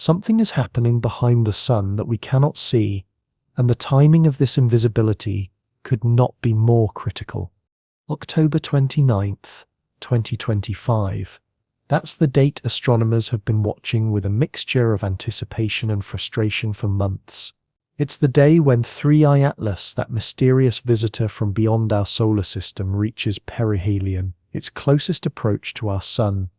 Something is happening behind the sun that we cannot see, and the timing of this invisibility could not be more critical. October 29th, 2025. That's the date astronomers have been watching with a mixture of anticipation and frustration for months. It's the day when 3I Atlas, that mysterious visitor from beyond our solar system, reaches perihelion, its closest approach to our sun.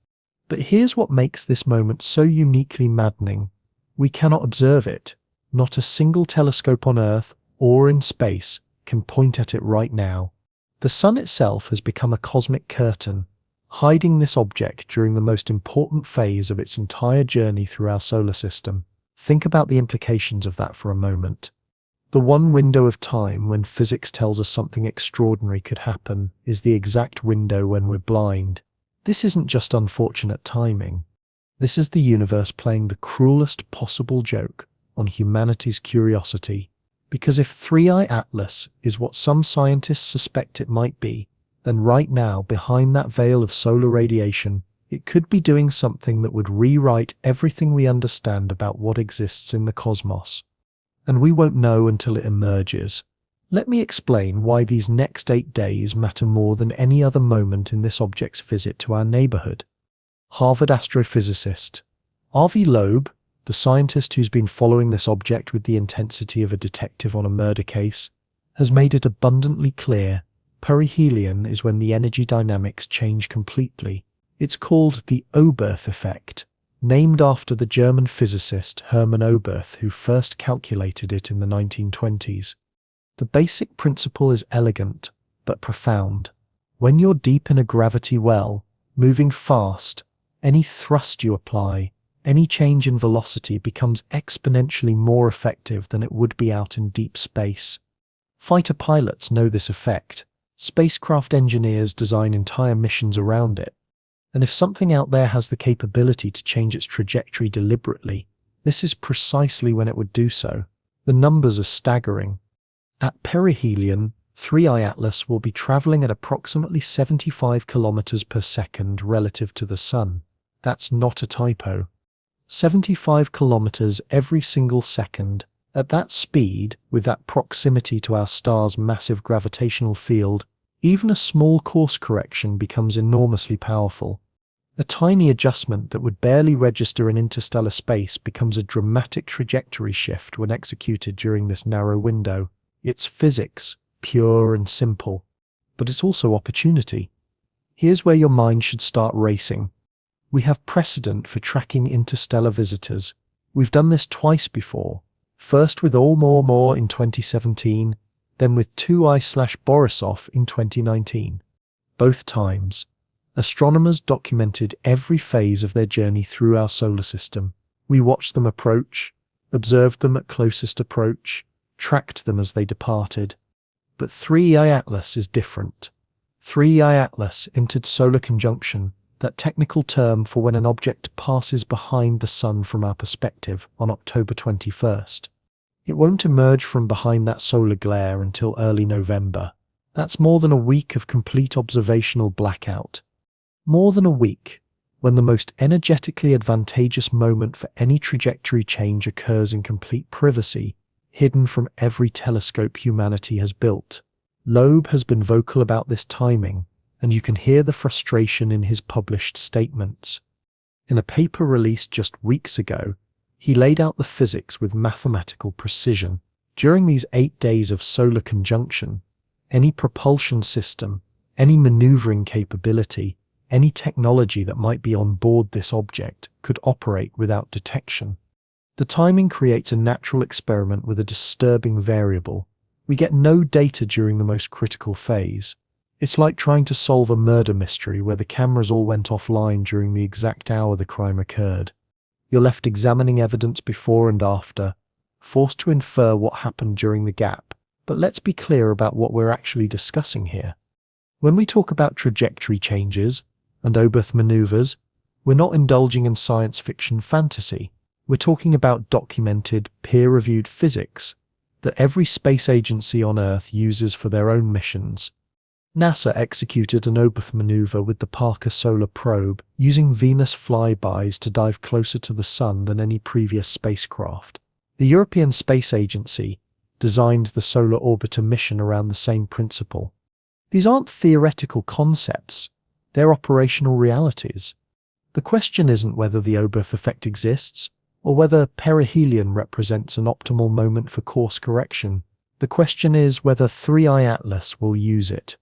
But here's what makes this moment so uniquely maddening. We cannot observe it. Not a single telescope on Earth or in space can point at it right now. The sun itself has become a cosmic curtain, hiding this object during the most important phase of its entire journey through our solar system. Think about the implications of that for a moment. The one window of time when physics tells us something extraordinary could happen is the exact window when we're blind. This isn't just unfortunate timing. This is the universe playing the cruelest possible joke on humanity's curiosity. Because if 3I Atlas is what some scientists suspect it might be, then right now, behind that veil of solar radiation, it could be doing something that would rewrite everything we understand about what exists in the cosmos. And we won't know until it emerges. Let me explain why these next 8 days matter more than any other moment in this object's visit to our neighborhood. Harvard astrophysicist R.V. Loeb, the scientist who's been following this object with the intensity of a detective on a murder case, has made it abundantly clear perihelion is when the energy dynamics change completely. It's called the Oberth effect, named after the German physicist Hermann Oberth, who first calculated it in the 1920s. The basic principle is elegant, but profound. When you're deep in a gravity well, moving fast, any thrust you apply, any change in velocity becomes exponentially more effective than it would be out in deep space. Fighter pilots know this effect. Spacecraft engineers design entire missions around it. And if something out there has the capability to change its trajectory deliberately, this is precisely when it would do so. The numbers are staggering. At perihelion, 3I Atlas will be traveling at approximately 75 kilometers per second relative to the Sun. That's not a typo. 75 kilometers every single second. At that speed, with that proximity to our star's massive gravitational field, even a small course correction becomes enormously powerful. A tiny adjustment that would barely register in interstellar space becomes a dramatic trajectory shift when executed during this narrow window. It's physics, pure and simple, but it's also opportunity. Here's where your mind should start racing. We have precedent for tracking interstellar visitors. We've done this twice before, first with Oumuamua in 2017, then with 2I/Borisov in 2019. Both times, astronomers documented every phase of their journey through our solar system. We watched them approach, observed them at closest approach, tracked them as they departed. But 3I Atlas is different. 3I Atlas entered solar conjunction, that technical term for when an object passes behind the sun from our perspective, on October 21st. It won't emerge from behind that solar glare until early November. That's more than a week of complete observational blackout. More than a week, when the most energetically advantageous moment for any trajectory change occurs in complete privacy, hidden from every telescope humanity has built. Loeb has been vocal about this timing, and you can hear the frustration in his published statements. In a paper released just weeks ago, he laid out the physics with mathematical precision. During these 8 days of solar conjunction, any propulsion system, any maneuvering capability, any technology that might be on board this object could operate without detection. The timing creates a natural experiment with a disturbing variable. We get no data during the most critical phase. It's like trying to solve a murder mystery where the cameras all went offline during the exact hour the crime occurred. You're left examining evidence before and after, forced to infer what happened during the gap. But let's be clear about what we're actually discussing here. When we talk about trajectory changes and Oberth maneuvers, we're not indulging in science fiction fantasy. We're talking about documented, peer-reviewed physics that every space agency on Earth uses for their own missions. NASA executed an Oberth maneuver with the Parker Solar Probe, using Venus flybys to dive closer to the Sun than any previous spacecraft. The European Space Agency designed the Solar Orbiter mission around the same principle. These aren't theoretical concepts, they're operational realities. The question isn't whether the Oberth effect exists, or whether perihelion represents an optimal moment for course correction. The question is whether 3i Atlas will use it.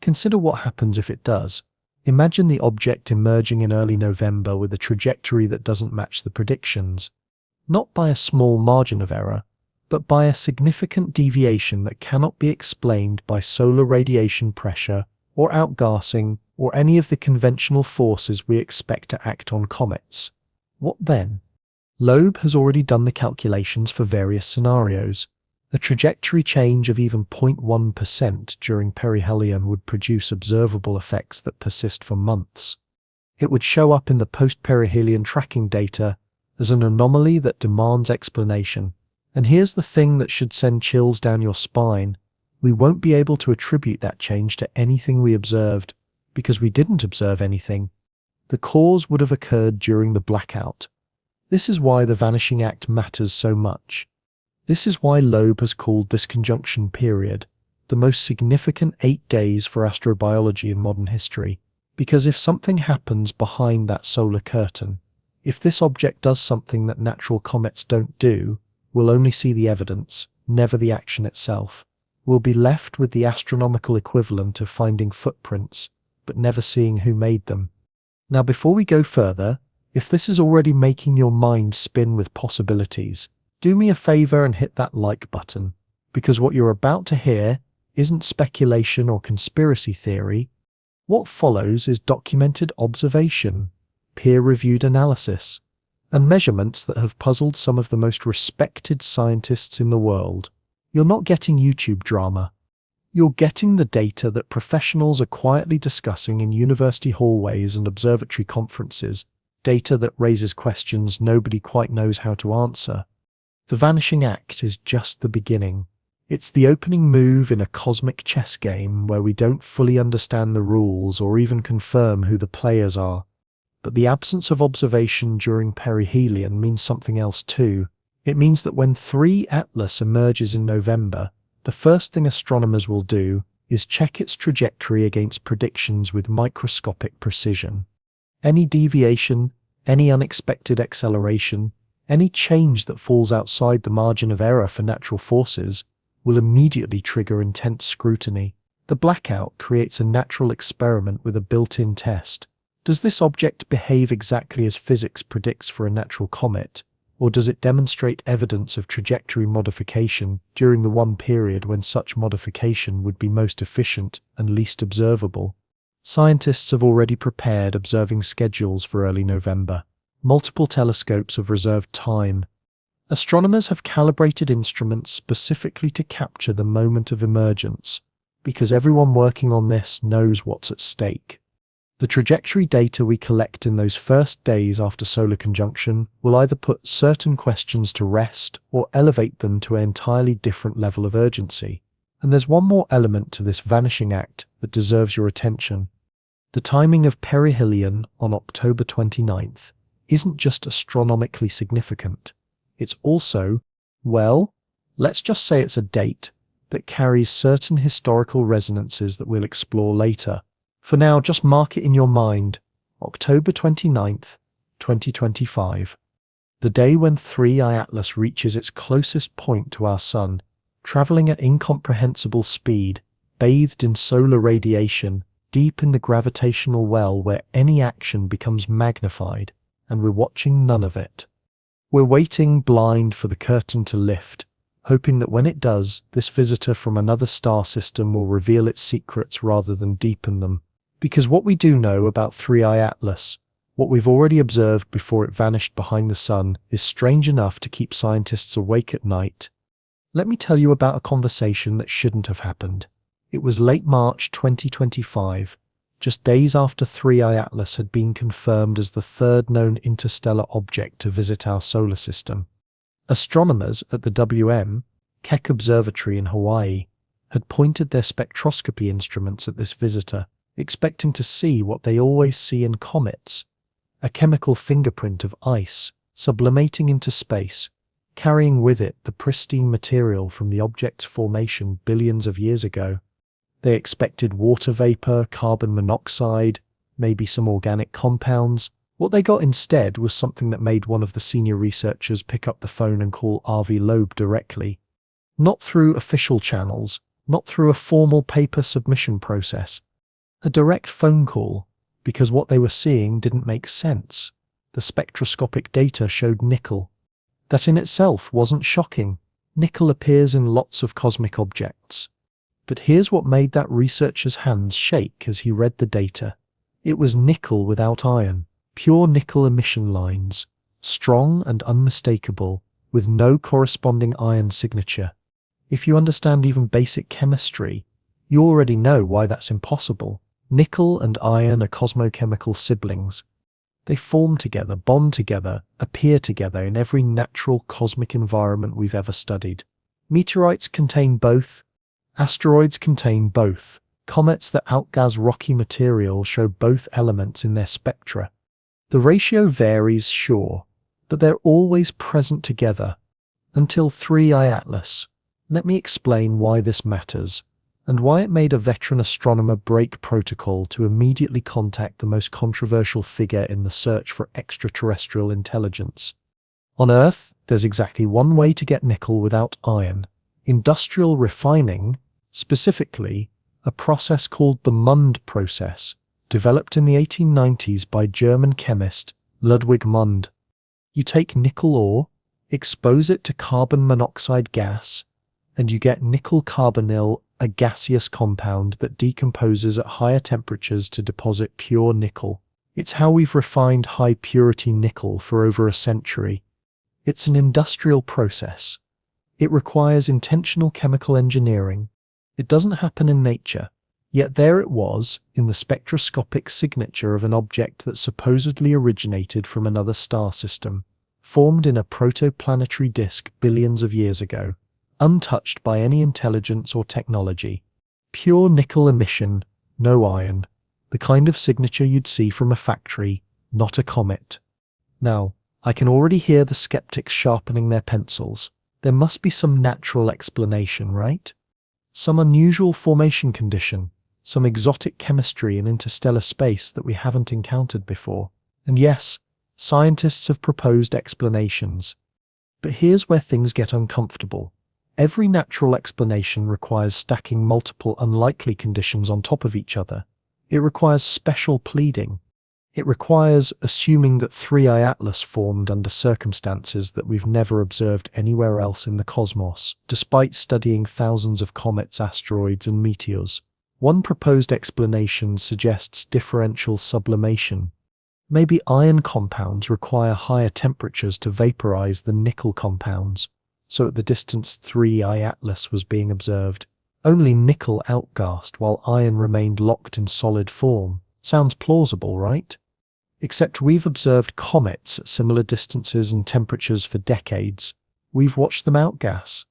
Consider what happens if it does. Imagine the object emerging in early November with a trajectory that doesn't match the predictions. Not by a small margin of error, but by a significant deviation that cannot be explained by solar radiation pressure or outgassing or any of the conventional forces we expect to act on comets. What then? Loeb has already done the calculations for various scenarios. A trajectory change of even 0.1% during perihelion would produce observable effects that persist for months. It would show up in the post-perihelion tracking data as an anomaly that demands explanation. And here's the thing that should send chills down your spine. We won't be able to attribute that change to anything we observed, because we didn't observe anything. The cause would have occurred during the blackout. This is why the vanishing act matters so much. This is why Loeb has called this conjunction period the most significant 8 days for astrobiology in modern history, because if something happens behind that solar curtain, if this object does something that natural comets don't do, we'll only see the evidence, never the action itself. We'll be left with the astronomical equivalent of finding footprints, but never seeing who made them. Now, before we go further, if this is already making your mind spin with possibilities, do me a favor and hit that like button, because what you're about to hear isn't speculation or conspiracy theory. What follows is documented observation, peer-reviewed analysis, and measurements that have puzzled some of the most respected scientists in the world. You're not getting YouTube drama. You're getting the data that professionals are quietly discussing in university hallways and observatory conferences, data that raises questions nobody quite knows how to answer. The vanishing act is just the beginning. It's the opening move in a cosmic chess game where we don't fully understand the rules or even confirm who the players are. But the absence of observation during perihelion means something else too. It means that when 3 Atlas emerges in November, the first thing astronomers will do is check its trajectory against predictions with microscopic precision. Any deviation, any unexpected acceleration, any change that falls outside the margin of error for natural forces will immediately trigger intense scrutiny. The blackout creates a natural experiment with a built-in test. Does this object behave exactly as physics predicts for a natural comet, or does it demonstrate evidence of trajectory modification during the one period when such modification would be most efficient and least observable? Scientists have already prepared observing schedules for early November. Multiple telescopes have reserved time. Astronomers have calibrated instruments specifically to capture the moment of emergence, because everyone working on this knows what's at stake. The trajectory data we collect in those first days after solar conjunction will either put certain questions to rest or elevate them to an entirely different level of urgency. And there's one more element to this vanishing act that deserves your attention. The timing of perihelion on October 29th isn't just astronomically significant. It's also, well, let's just say it's a date that carries certain historical resonances that we'll explore later. For now, just mark it in your mind, October 29th, 2025. The day when 3i Atlas reaches its closest point to our Sun, traveling at incomprehensible speed, bathed in solar radiation, deep in the gravitational well where any action becomes magnified, and we're watching none of it. We're waiting blind for the curtain to lift, hoping that when it does, this visitor from another star system will reveal its secrets rather than deepen them. Because what we do know about 3i Atlas, what we've already observed before it vanished behind the Sun, is strange enough to keep scientists awake at night. Let me tell you about a conversation that shouldn't have happened. It was late March 2025, just days after 3i Atlas had been confirmed as the third known interstellar object to visit our solar system. Astronomers at the Keck Observatory in Hawaii had pointed their spectroscopy instruments at this visitor, expecting to see what they always see in comets, a chemical fingerprint of ice sublimating into space, carrying with it the pristine material from the object's formation billions of years ago. They expected water vapor, carbon monoxide, maybe some organic compounds. What they got instead was something that made one of the senior researchers pick up the phone and call RV Loeb directly. Not through official channels, not through a formal paper submission process. A direct phone call, because what they were seeing didn't make sense. The spectroscopic data showed nickel. That in itself wasn't shocking. Nickel appears in lots of cosmic objects. But here's what made that researcher's hands shake as he read the data. It was nickel without iron, pure nickel emission lines, strong and unmistakable, with no corresponding iron signature. If you understand even basic chemistry, you already know why that's impossible. Nickel and iron are cosmochemical siblings. They form together, bond together, appear together in every natural cosmic environment we've ever studied. Meteorites contain both. Asteroids contain both. Comets that outgas rocky material show both elements in their spectra. The ratio varies, sure, but they're always present together. Until 3I Atlas. Let me explain why this matters, and why it made a veteran astronomer break protocol to immediately contact the most controversial figure in the search for extraterrestrial intelligence. On Earth, there's exactly one way to get nickel without iron: industrial refining, specifically a process called the Mund process, developed in the 1890s by German chemist Ludwig Mund. You take nickel ore, expose it to carbon monoxide gas, and you get nickel carbonyl, a gaseous compound that decomposes at higher temperatures to deposit pure nickel. It's how we've refined high-purity nickel for over a century. It's an industrial process. It requires intentional chemical engineering. It doesn't happen in nature. Yet there it was, in the spectroscopic signature of an object that supposedly originated from another star system, formed in a protoplanetary disk billions of years ago, untouched by any intelligence or technology. Pure nickel emission, no iron. The kind of signature you'd see from a factory, not a comet. Now, I can already hear the skeptics sharpening their pencils. There must be some natural explanation, right? Some unusual formation condition, some exotic chemistry in interstellar space that we haven't encountered before. And yes, scientists have proposed explanations. But here's where things get uncomfortable. Every natural explanation requires stacking multiple unlikely conditions on top of each other. It requires special pleading. It requires assuming that 3I Atlas formed under circumstances that we've never observed anywhere else in the cosmos, despite studying thousands of comets, asteroids, and meteors. One proposed explanation suggests differential sublimation. Maybe iron compounds require higher temperatures to vaporize than nickel compounds, so at the distance 3I Atlas was being observed, only nickel outgassed while iron remained locked in solid form. Sounds plausible, right? Except we've observed comets at similar distances and temperatures for decades. We've watched them outgas.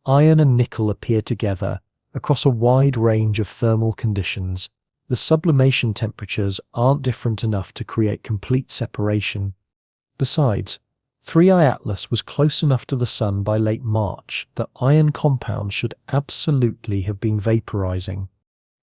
Iron and nickel appear together across a wide range of thermal conditions. The sublimation temperatures aren't different enough to create complete separation. Besides, 3I Atlas was close enough to the Sun by late March that iron compounds should absolutely have been vaporizing.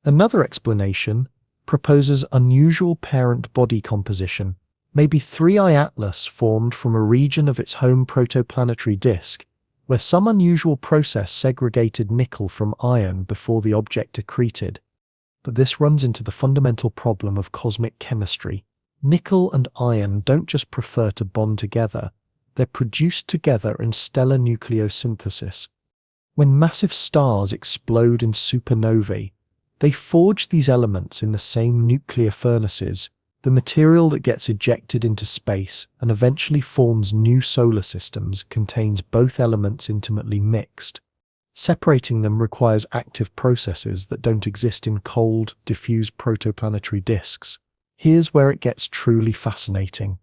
Another explanation proposes unusual parent body composition. Maybe 3I Atlas formed from a region of its home protoplanetary disk, where some unusual process segregated nickel from iron before the object accreted. But this runs into the fundamental problem of cosmic chemistry. Nickel and iron don't just prefer to bond together, they're produced together in stellar nucleosynthesis. When massive stars explode in supernovae, they forge these elements in the same nuclear furnaces, the material that gets ejected into space and eventually forms new solar systems contains both elements intimately mixed. Separating them requires active processes that don't exist in cold, diffuse protoplanetary disks. Here's where it gets truly fascinating.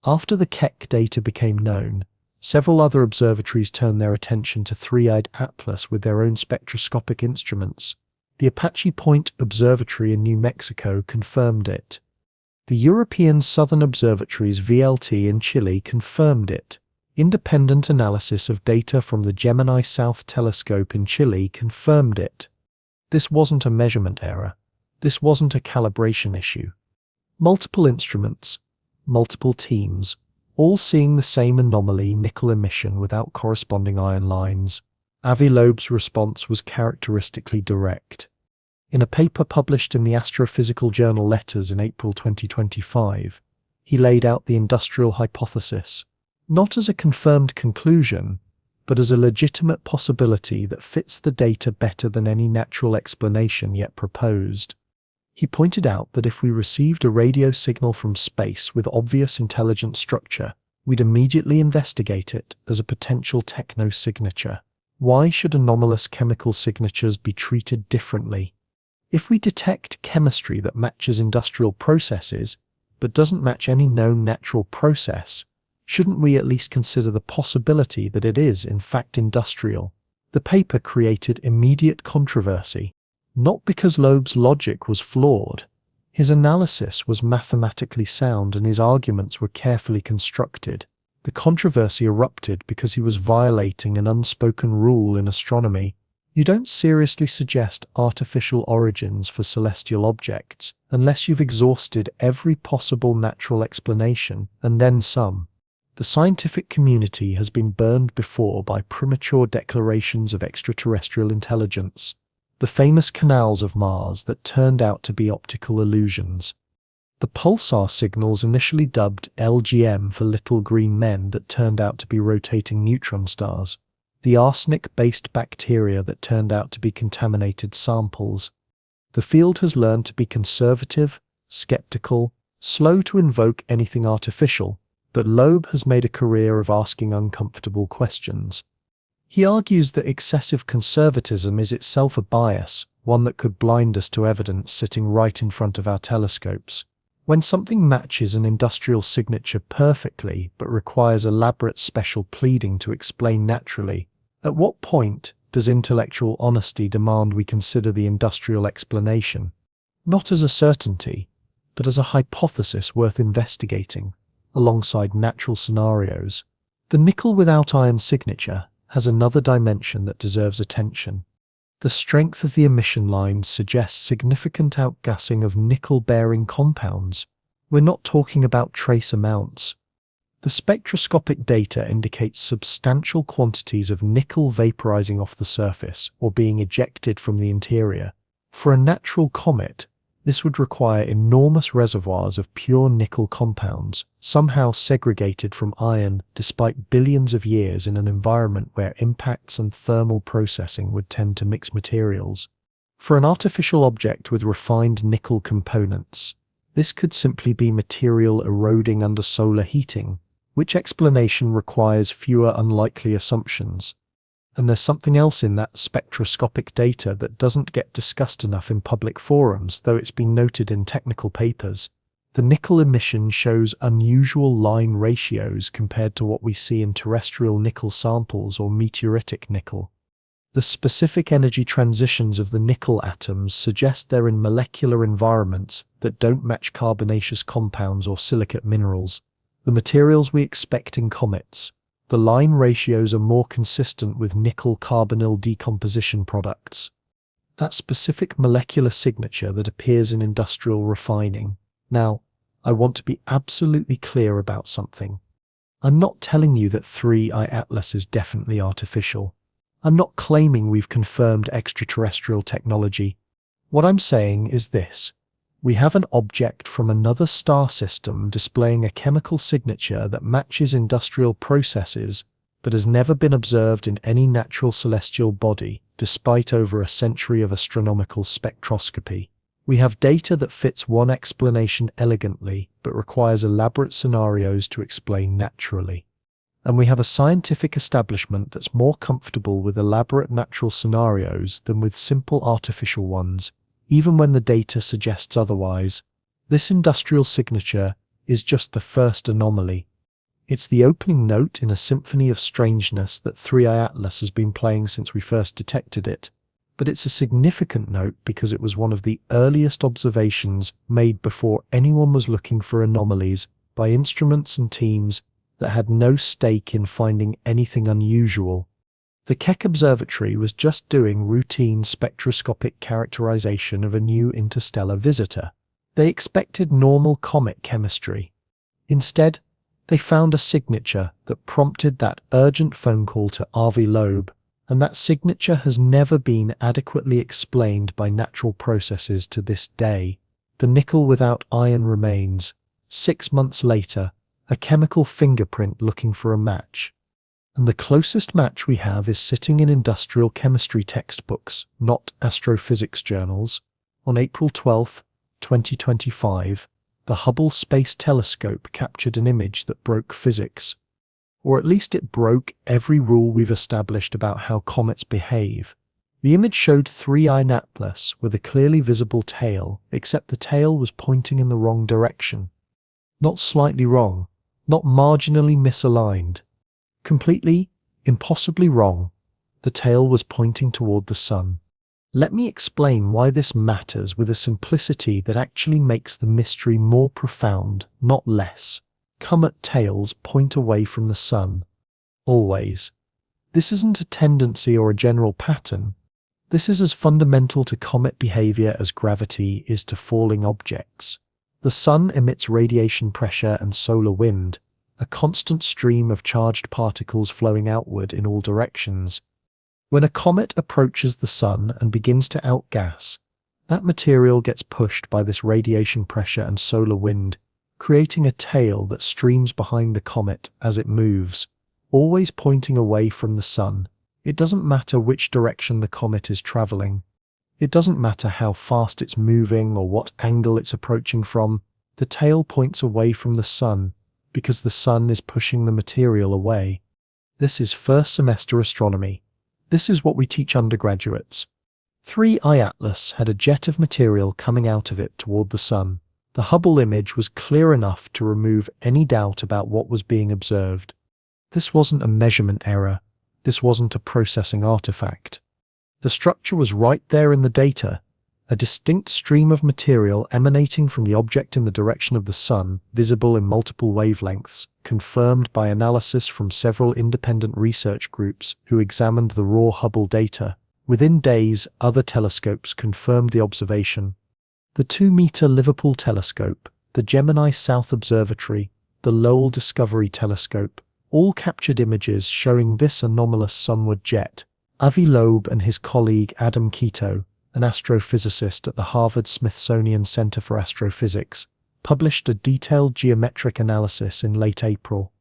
After the Keck data became known, Several other observatories turned their attention to Three-Eyed Atlas with their own spectroscopic instruments. The Apache Point Observatory in New Mexico confirmed it. The European Southern Observatory's VLT in Chile confirmed it. Independent analysis of data from the Gemini South Telescope in Chile confirmed it. This wasn't a measurement error. This wasn't a calibration issue. Multiple instruments, multiple teams, all seeing the same anomaly nickel emission without corresponding ion lines. Avi Loeb's response was characteristically direct. In a paper published in the Astrophysical Journal Letters in April 2025, he laid out the industrial hypothesis, not as a confirmed conclusion, but as a legitimate possibility that fits the data better than any natural explanation yet proposed. He pointed out that if we received a radio signal from space with obvious intelligent structure, we'd immediately investigate it as a potential techno-signature. Why should anomalous chemical signatures be treated differently? If we detect chemistry that matches industrial processes, but doesn't match any known natural process, shouldn't we at least consider the possibility that it is in fact industrial? The paper created immediate controversy, not because Loeb's logic was flawed. His analysis was mathematically sound and his arguments were carefully constructed. The controversy erupted because he was violating an unspoken rule in astronomy. You don't seriously suggest artificial origins for celestial objects unless you've exhausted every possible natural explanation, and then some. The scientific community has been burned before by premature declarations of extraterrestrial intelligence. The famous canals of Mars that turned out to be optical illusions. The pulsar signals initially dubbed LGM for little green men that turned out to be rotating neutron stars. The arsenic-based bacteria that turned out to be contaminated samples. The field has learned to be conservative, skeptical, slow to invoke anything artificial, but Loeb has made a career of asking uncomfortable questions. He argues that excessive conservatism is itself a bias, one that could blind us to evidence sitting right in front of our telescopes. When something matches an industrial signature perfectly but requires elaborate special pleading to explain naturally, at what point does intellectual honesty demand we consider the industrial explanation, not as a certainty, but as a hypothesis worth investigating, alongside natural scenarios? The nickel without iron signature has another dimension that deserves attention. The strength of the emission lines suggests significant outgassing of nickel-bearing compounds. We're not talking about trace amounts. The spectroscopic data indicates substantial quantities of nickel vaporizing off the surface or being ejected from the interior. For a natural comet, this would require enormous reservoirs of pure nickel compounds, somehow segregated from iron despite billions of years in an environment where impacts and thermal processing would tend to mix materials. For an artificial object with refined nickel components, this could simply be material eroding under solar heating, which explanation requires fewer unlikely assumptions. And there's something else in that spectroscopic data that doesn't get discussed enough in public forums, though it's been noted in technical papers. The nickel emission shows unusual line ratios compared to what we see in terrestrial nickel samples or meteoritic nickel. The specific energy transitions of the nickel atoms suggest they're in molecular environments that don't match carbonaceous compounds or silicate minerals, the materials we expect in comets. The line ratios are more consistent with nickel-carbonyl decomposition products. That specific molecular signature that appears in industrial refining. Now, I want to be absolutely clear about something. I'm not telling you that Three-Eyed Atlas is definitely artificial. I'm not claiming we've confirmed extraterrestrial technology. What I'm saying is this. We have an object from another star system displaying a chemical signature that matches industrial processes, but has never been observed in any natural celestial body, despite over a century of astronomical spectroscopy. We have data that fits one explanation elegantly, but requires elaborate scenarios to explain naturally. And we have a scientific establishment that's more comfortable with elaborate natural scenarios than with simple artificial ones, even when the data suggests otherwise. This industrial signature is just the first anomaly. It's the opening note in a symphony of strangeness that 3i Atlas has been playing since we first detected it, but it's a significant note because it was one of the earliest observations made before anyone was looking for anomalies by instruments and teams that had no stake in finding anything unusual. The Keck Observatory was just doing routine spectroscopic characterization of a new interstellar visitor. They expected normal comet chemistry. Instead, they found a signature that prompted that urgent phone call to Avi Loeb, and that signature has never been adequately explained by natural processes to this day. The nickel without iron remains, 6 months later, a chemical fingerprint looking for a match. And the closest match we have is sitting in industrial chemistry textbooks, not astrophysics journals. On April 12, 2025, the Hubble Space Telescope captured an image that broke physics. Or at least it broke every rule we've established about how comets behave. The image showed 3i Atlas with a clearly visible tail, except the tail was pointing in the wrong direction. Not slightly wrong, not marginally misaligned. Completely, impossibly wrong. The tail was pointing toward the sun. Let me explain why this matters with a simplicity that actually makes the mystery more profound, not less. Comet tails point away from the sun. Always. This isn't a tendency or a general pattern. This is as fundamental to comet behavior as gravity is to falling objects. The sun emits radiation pressure and solar wind, a constant stream of charged particles flowing outward in all directions. When a comet approaches the sun and begins to outgas, that material gets pushed by this radiation pressure and solar wind, creating a tail that streams behind the comet as it moves, always pointing away from the sun. It doesn't matter which direction the comet is traveling. It doesn't matter how fast it's moving or what angle it's approaching from. The tail points away from the sun because the sun is pushing the material away. This is first semester astronomy. This is what we teach undergraduates. 3i Atlas had a jet of material coming out of it toward the sun. The Hubble image was clear enough to remove any doubt about what was being observed. This wasn't a measurement error. This wasn't a processing artifact. The structure was right there in the data, a distinct stream of material emanating from the object in the direction of the sun, visible in multiple wavelengths, confirmed by analysis from several independent research groups who examined the raw Hubble data. Within days, other telescopes confirmed the observation. The 2-meter Liverpool telescope, the Gemini South Observatory, the Lowell Discovery Telescope, all captured images showing this anomalous sunward jet. Avi Loeb and his colleague Adam Quito, an astrophysicist at the Harvard-Smithsonian Center for Astrophysics, published a detailed geometric analysis in late April.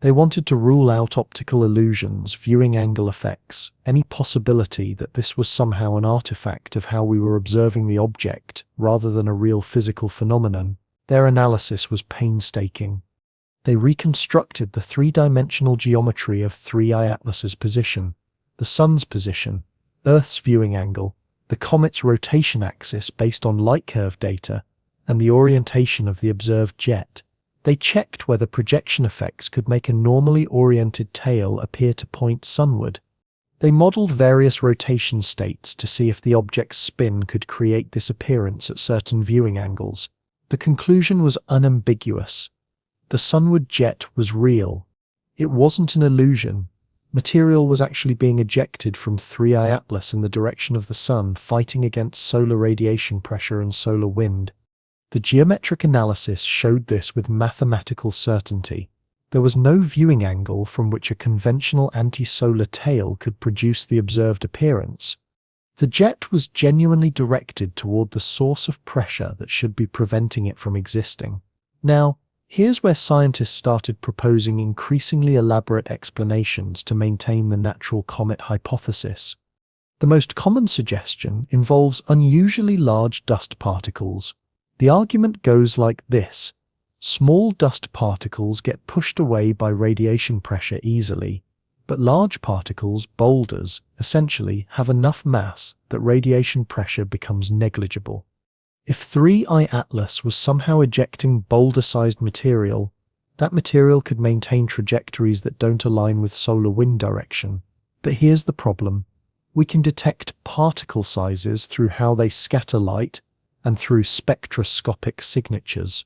They wanted to rule out optical illusions, viewing angle effects, any possibility that this was somehow an artifact of how we were observing the object rather than a real physical phenomenon. Their analysis was painstaking. They reconstructed the three-dimensional geometry of 3i Atlas's position, the sun's position, Earth's viewing angle, the comet's rotation axis based on light curve data, and the orientation of the observed jet. They checked whether projection effects could make a normally oriented tail appear to point sunward. They modeled various rotation states to see if the object's spin could create this appearance at certain viewing angles. The conclusion was unambiguous. The sunward jet was real. It wasn't an illusion. Material was actually being ejected from 3i Atlas in the direction of the sun, fighting against solar radiation pressure and solar wind. The geometric analysis showed this with mathematical certainty. There was no viewing angle from which a conventional anti-solar tail could produce the observed appearance. The jet was genuinely directed toward the source of pressure that should be preventing it from existing. Now, here's where scientists started proposing increasingly elaborate explanations to maintain the natural comet hypothesis. The most common suggestion involves unusually large dust particles. The argument goes like this. Small dust particles get pushed away by radiation pressure easily, but large particles, boulders, essentially have enough mass that radiation pressure becomes negligible. If 3i Atlas was somehow ejecting boulder-sized material, That material could maintain trajectories that don't align with solar wind direction. But here's the problem. We can detect particle sizes through how they scatter light and through spectroscopic signatures.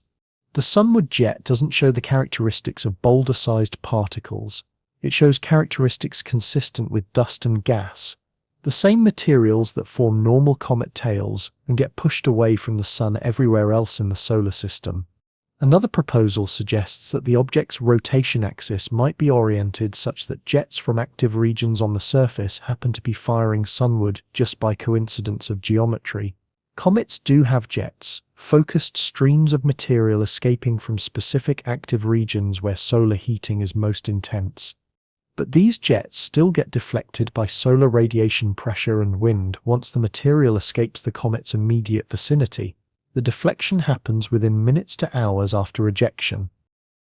The sunward jet doesn't show the characteristics of boulder-sized particles. It shows characteristics consistent with dust and gas, the same materials that form normal comet tails and get pushed away from the sun everywhere else in the solar system. Another proposal suggests that the object's rotation axis might be oriented such that jets from active regions on the surface happen to be firing sunward just by coincidence of geometry. Comets do have jets, focused streams of material escaping from specific active regions where solar heating is most intense. But these jets still get deflected by solar radiation pressure and wind once the material escapes the comet's immediate vicinity. The deflection happens within minutes to hours after ejection.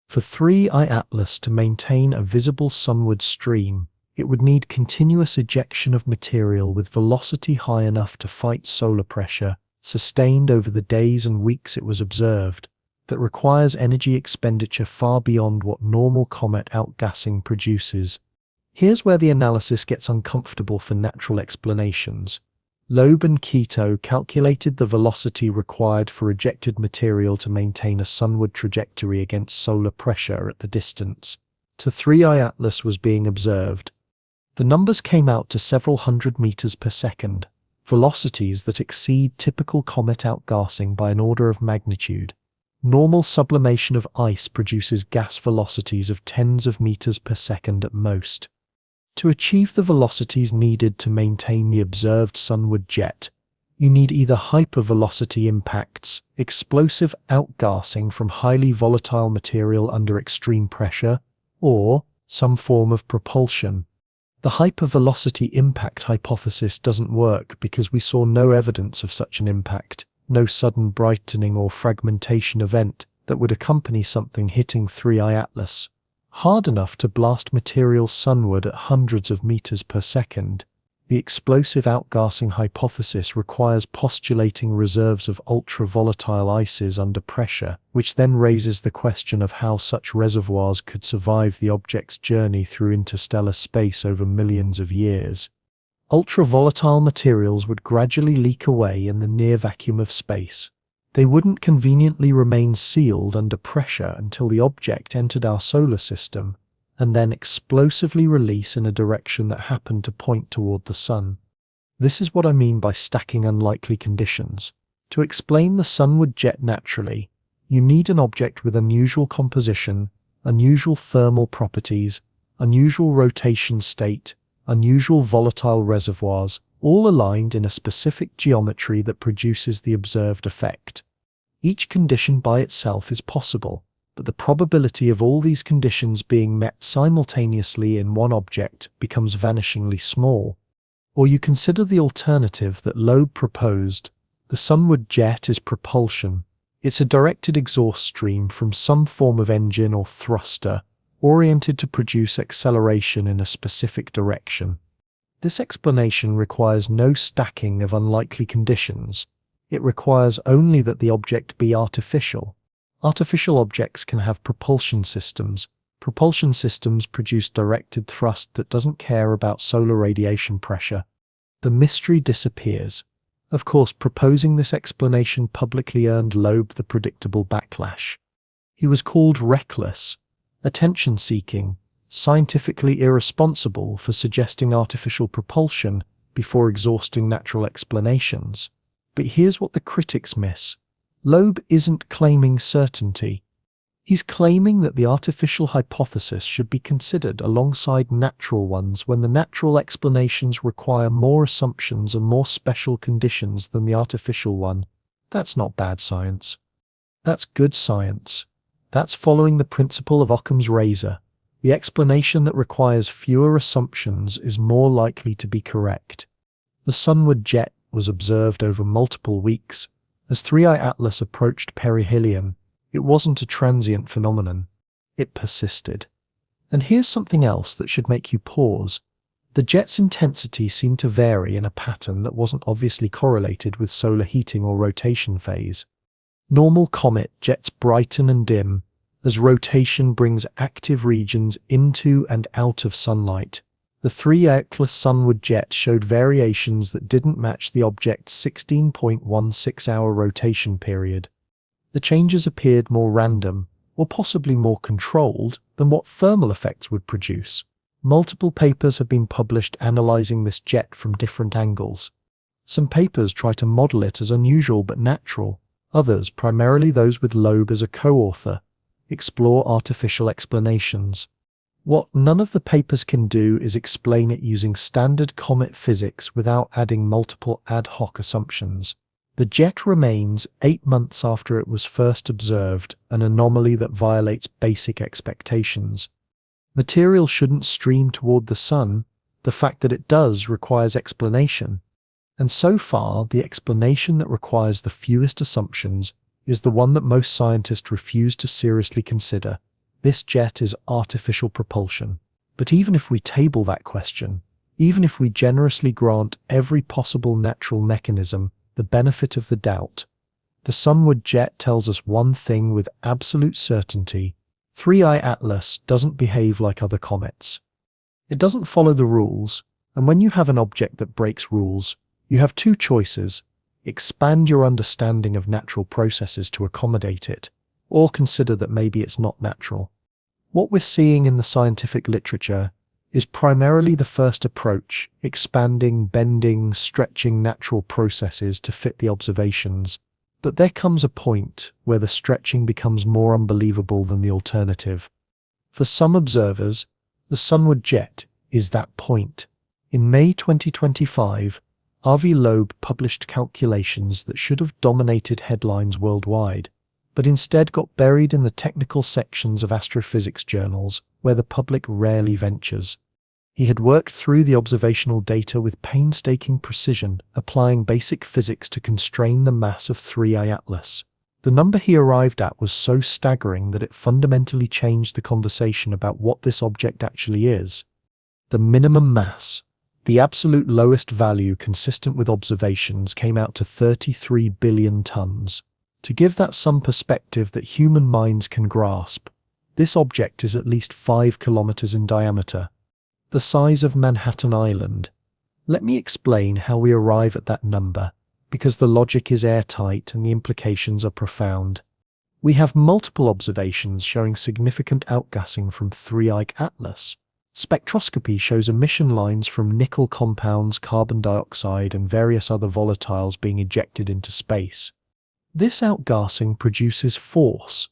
For 3I Atlas to maintain a visible sunward stream, it would need continuous ejection of material with velocity high enough to fight solar pressure, sustained over the days and weeks it was observed, that requires energy expenditure far beyond what normal comet outgassing produces. Here's where the analysis gets uncomfortable for natural explanations. Loeb and Keto calculated the velocity required for ejected material to maintain a sunward trajectory against solar pressure at the distance to 3I Atlas was being observed. The numbers came out to several hundred meters per second, velocities that exceed typical comet outgassing by an order of magnitude. Normal sublimation of ice produces gas velocities of tens of meters per second at most. To achieve the velocities needed to maintain the observed sunward jet, you need either hypervelocity impacts, explosive outgassing from highly volatile material under extreme pressure, or some form of propulsion. The hypervelocity impact hypothesis doesn't work because we saw no evidence of such an impact, no sudden brightening or fragmentation event that would accompany something hitting 3I Atlas hard enough to blast material sunward at hundreds of meters per second. The explosive outgassing hypothesis requires postulating reserves of ultra-volatile ices under pressure, which then raises the question of how such reservoirs could survive the object's journey through interstellar space over millions of years. Ultra-volatile materials would gradually leak away in the near vacuum of space. They wouldn't conveniently remain sealed under pressure until the object entered our solar system, and then explosively release in a direction that happened to point toward the sun. This is what I mean by stacking unlikely conditions. To explain the sunward jet naturally, you need an object with unusual composition, unusual thermal properties, unusual rotation state, unusual volatile reservoirs, all aligned in a specific geometry that produces the observed effect. Each condition by itself is possible, but the probability of all these conditions being met simultaneously in one object becomes vanishingly small. Or you consider the alternative that Loeb proposed. The sunward jet is propulsion. It's a directed exhaust stream from some form of engine or thruster, oriented to produce acceleration in a specific direction. This explanation requires no stacking of unlikely conditions. It requires only that the object be artificial. Artificial objects can have propulsion systems. Propulsion systems produce directed thrust that doesn't care about solar radiation pressure. The mystery disappears. Of course, proposing this explanation publicly earned Loeb the predictable backlash. He was called reckless, attention-seeking, scientifically irresponsible for suggesting artificial propulsion before exhausting natural explanations. But here's what the critics miss. Loeb isn't claiming certainty. He's claiming that the artificial hypothesis should be considered alongside natural ones when the natural explanations require more assumptions and more special conditions than the artificial one. That's not bad science. That's good science. That's following the principle of Occam's razor. The explanation that requires fewer assumptions is more likely to be correct. The sunward jet was observed over multiple weeks. As 3I Atlas approached perihelion, it wasn't a transient phenomenon. It persisted. And here's something else that should make you pause. The jet's intensity seemed to vary in a pattern that wasn't obviously correlated with solar heating or rotation phase. Normal comet jets brighten and dim, as rotation brings active regions into and out of sunlight. The 3-Atlas sunward jet showed variations that didn't match the object's 16.16-hour rotation period. The changes appeared more random, or possibly more controlled, than what thermal effects would produce. Multiple papers have been published analyzing this jet from different angles. Some papers try to model it as unusual but natural. Others, primarily those with Loeb as a co-author, explore artificial explanations. What none of the papers can do is explain it using standard comet physics without adding multiple ad hoc assumptions. The jet remains, 8 months after it was first observed, an anomaly that violates basic expectations. Material shouldn't stream toward the sun. The fact that it does requires explanation. And so far, the explanation that requires the fewest assumptions is the one that most scientists refuse to seriously consider. This jet is artificial propulsion. But even if we table that question, even if we generously grant every possible natural mechanism the benefit of the doubt, the sunward jet tells us one thing with absolute certainty: 3I Atlas doesn't behave like other comets. It doesn't follow the rules, and when you have an object that breaks rules, you have two choices: expand your understanding of natural processes to accommodate it, or consider that maybe it's not natural. What we're seeing in the scientific literature is primarily the first approach, expanding, bending, stretching natural processes to fit the observations. But there comes a point where the stretching becomes more unbelievable than the alternative. For some observers, the sunward jet is that point. In May 2025, Avi Loeb published calculations that should have dominated headlines worldwide, but instead got buried in the technical sections of astrophysics journals where the public rarely ventures. He had worked through the observational data with painstaking precision, applying basic physics to constrain the mass of 3I Atlas. The number he arrived at was so staggering that it fundamentally changed the conversation about what this object actually is. The minimum mass, the absolute lowest value consistent with observations, came out to 33 billion tons. To give that some perspective that human minds can grasp, this object is at least 5 kilometers in diameter, the size of Manhattan Island. Let me explain how we arrive at that number, because the logic is airtight and the implications are profound. We have multiple observations showing significant outgassing from 3I Atlas. Spectroscopy shows emission lines from nickel compounds, carbon dioxide, and various other volatiles being ejected into space. This outgassing produces force.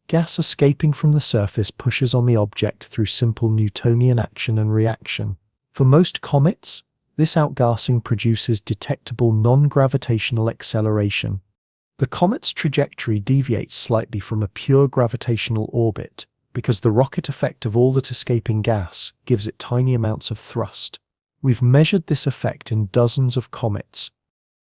Gas escaping from the surface pushes on the object through simple Newtonian action and reaction. For most comets, this outgassing produces detectable non-gravitational acceleration. The comet's trajectory deviates slightly from a pure gravitational orbit because the rocket effect of all that escaping gas gives it tiny amounts of thrust. We've measured this effect in dozens of comets.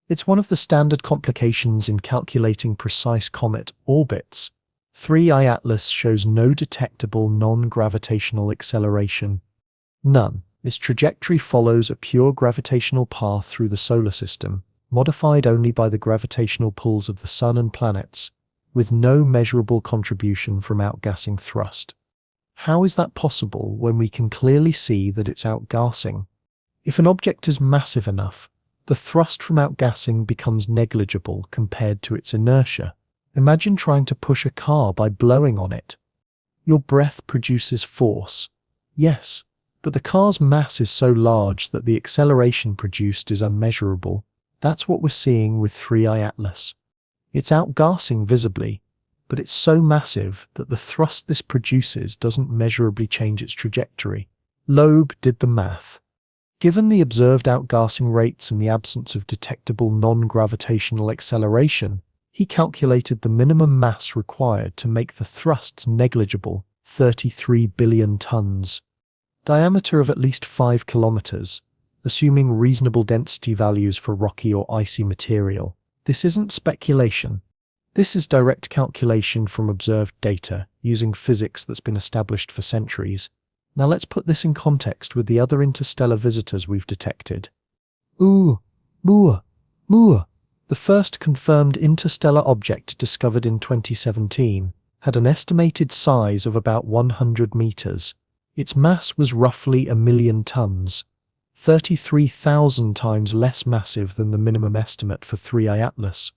It's one of the standard complications in calculating precise comet orbits. 3I Atlas shows no detectable non-gravitational acceleration. None. Its trajectory follows a pure gravitational path through the solar system, modified only by the gravitational pulls of the sun and planets, with no measurable contribution from outgassing thrust. How is that possible when we can clearly see that it's outgassing? If an object is massive enough, the thrust from outgassing becomes negligible compared to its inertia. Imagine trying to push a car by blowing on it. Your breath produces force. Yes, but the car's mass is so large that the acceleration produced is unmeasurable. That's what we're seeing with 3I Atlas. It's outgassing visibly, but it's so massive that the thrust this produces doesn't measurably change its trajectory. Loeb did the math. Given the observed outgassing rates and the absence of detectable non-gravitational acceleration, he calculated the minimum mass required to make the thrusts negligible, 33 billion tons. Diameter of at least 5 kilometers, assuming reasonable density values for rocky or icy material. This isn't speculation. This is direct calculation from observed data, using physics that's been established for centuries. Now let's put this in context with the other interstellar visitors we've detected. The first confirmed interstellar object discovered in 2017, had an estimated size of about 100 meters. Its mass was roughly 1,000,000 tons, 33,000 times less massive than the minimum estimate for 3I Atlas.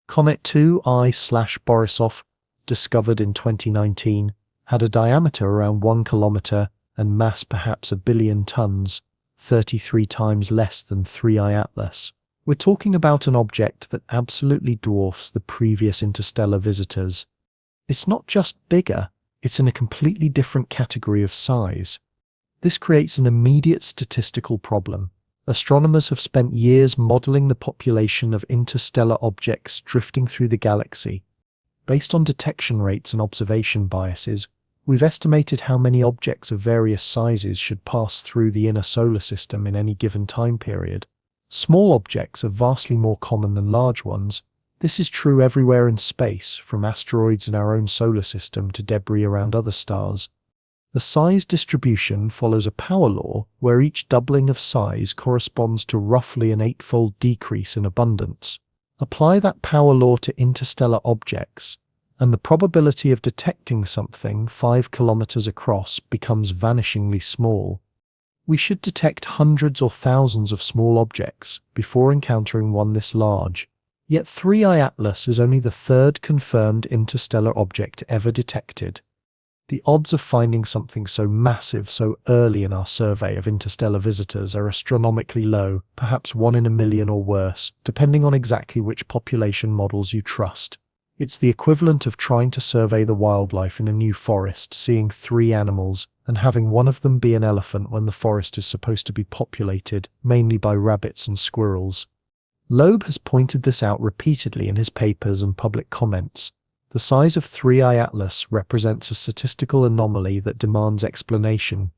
Comet 2I/Borisov, discovered in 2019, had a diameter around 1 kilometer and mass perhaps 1,000,000,000 tons, 33 times less than 3I Atlas. We're talking about an object that absolutely dwarfs the previous interstellar visitors. It's not just bigger, it's in a completely different category of size. This creates an immediate statistical problem. Astronomers have spent years modeling the population of interstellar objects drifting through the galaxy. Based on detection rates and observation biases, we've estimated how many objects of various sizes should pass through the inner solar system in any given time period. Small objects are vastly more common than large ones. This is true everywhere in space, from asteroids in our own solar system to debris around other stars. The size distribution follows a power law where each doubling of size corresponds to roughly an 8-fold decrease in abundance. Apply that power law to interstellar objects, and the probability of detecting something 5 kilometers across becomes vanishingly small. We should detect hundreds or thousands of small objects before encountering one this large. Yet 3I Atlas is only the third confirmed interstellar object ever detected. The odds of finding something so massive so early in our survey of interstellar visitors are astronomically low, perhaps 1 in a million or worse, depending on exactly which population models you trust. It's the equivalent of trying to survey the wildlife in a new forest, seeing 3 animals, and having one of them be an elephant when the forest is supposed to be populated mainly by rabbits and squirrels. Loeb has pointed this out repeatedly in his papers and public comments. The size of 3I Atlas represents a statistical anomaly that demands explanation.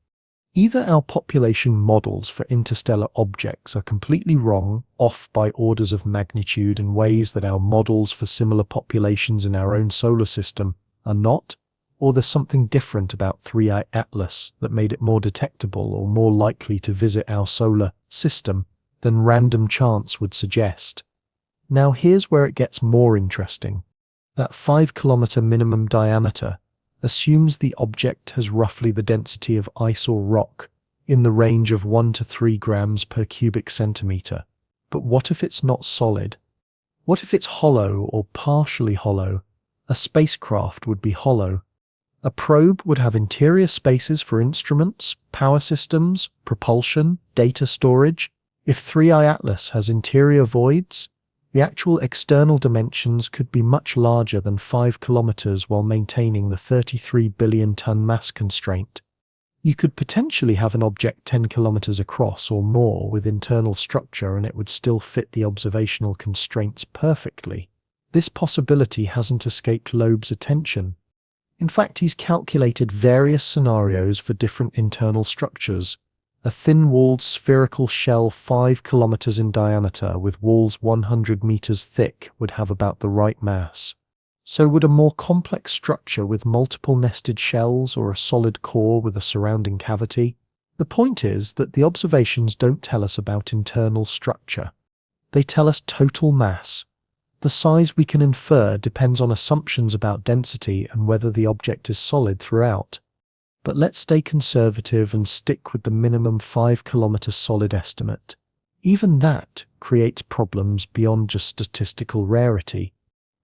Either our population models for interstellar objects are completely wrong, off by orders of magnitude in ways that our models for similar populations in our own solar system are not, or there's something different about 3I Atlas that made it more detectable or more likely to visit our solar system than random chance would suggest. Now here's where it gets more interesting. That 5-kilometer minimum diameter assumes the object has roughly the density of ice or rock, in the range of 1 to 3 grams per cubic centimeter. But what if it's not solid? What if it's hollow or partially hollow? A spacecraft would be hollow. A probe would have interior spaces for instruments, power systems, propulsion, data storage. If 3I Atlas has interior voids, the actual external dimensions could be much larger than 5 kilometers while maintaining the 33 billion ton mass constraint. You could potentially have an object 10 kilometers across or more with internal structure and it would still fit the observational constraints perfectly. This possibility hasn't escaped Loeb's attention. In fact, he's calculated various scenarios for different internal structures. A thin-walled spherical shell 5 kilometers in diameter with walls 100 meters thick would have about the right mass. So would a more complex structure with multiple nested shells or a solid core with a surrounding cavity? The point is that the observations don't tell us about internal structure. They tell us total mass. The size we can infer depends on assumptions about density and whether the object is solid throughout. But let's stay conservative and stick with the minimum 5-kilometer solid estimate. Even that creates problems beyond just statistical rarity.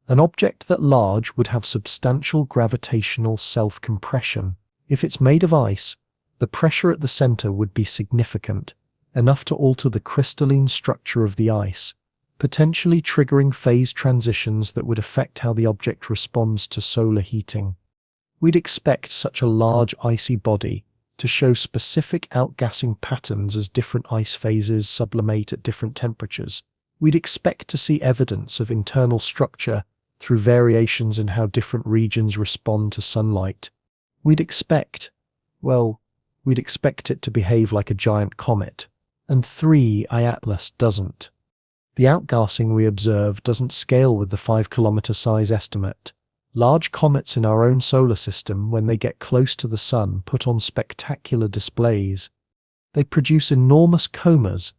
An object that large would have substantial gravitational self-compression. If it's made of ice, the pressure at the center would be significant, enough to alter the crystalline structure of the ice, potentially triggering phase transitions that would affect how the object responds to solar heating. We'd expect such a large icy body to show specific outgassing patterns as different ice phases sublimate at different temperatures. We'd expect to see evidence of internal structure through variations in how different regions respond to sunlight. We'd expect it to behave like a giant comet, and 3I Atlas doesn't. The outgassing we observe doesn't scale with the 5-kilometer size estimate. Large comets in our own solar system, when they get close to the sun, put on spectacular displays. They produce enormous comas,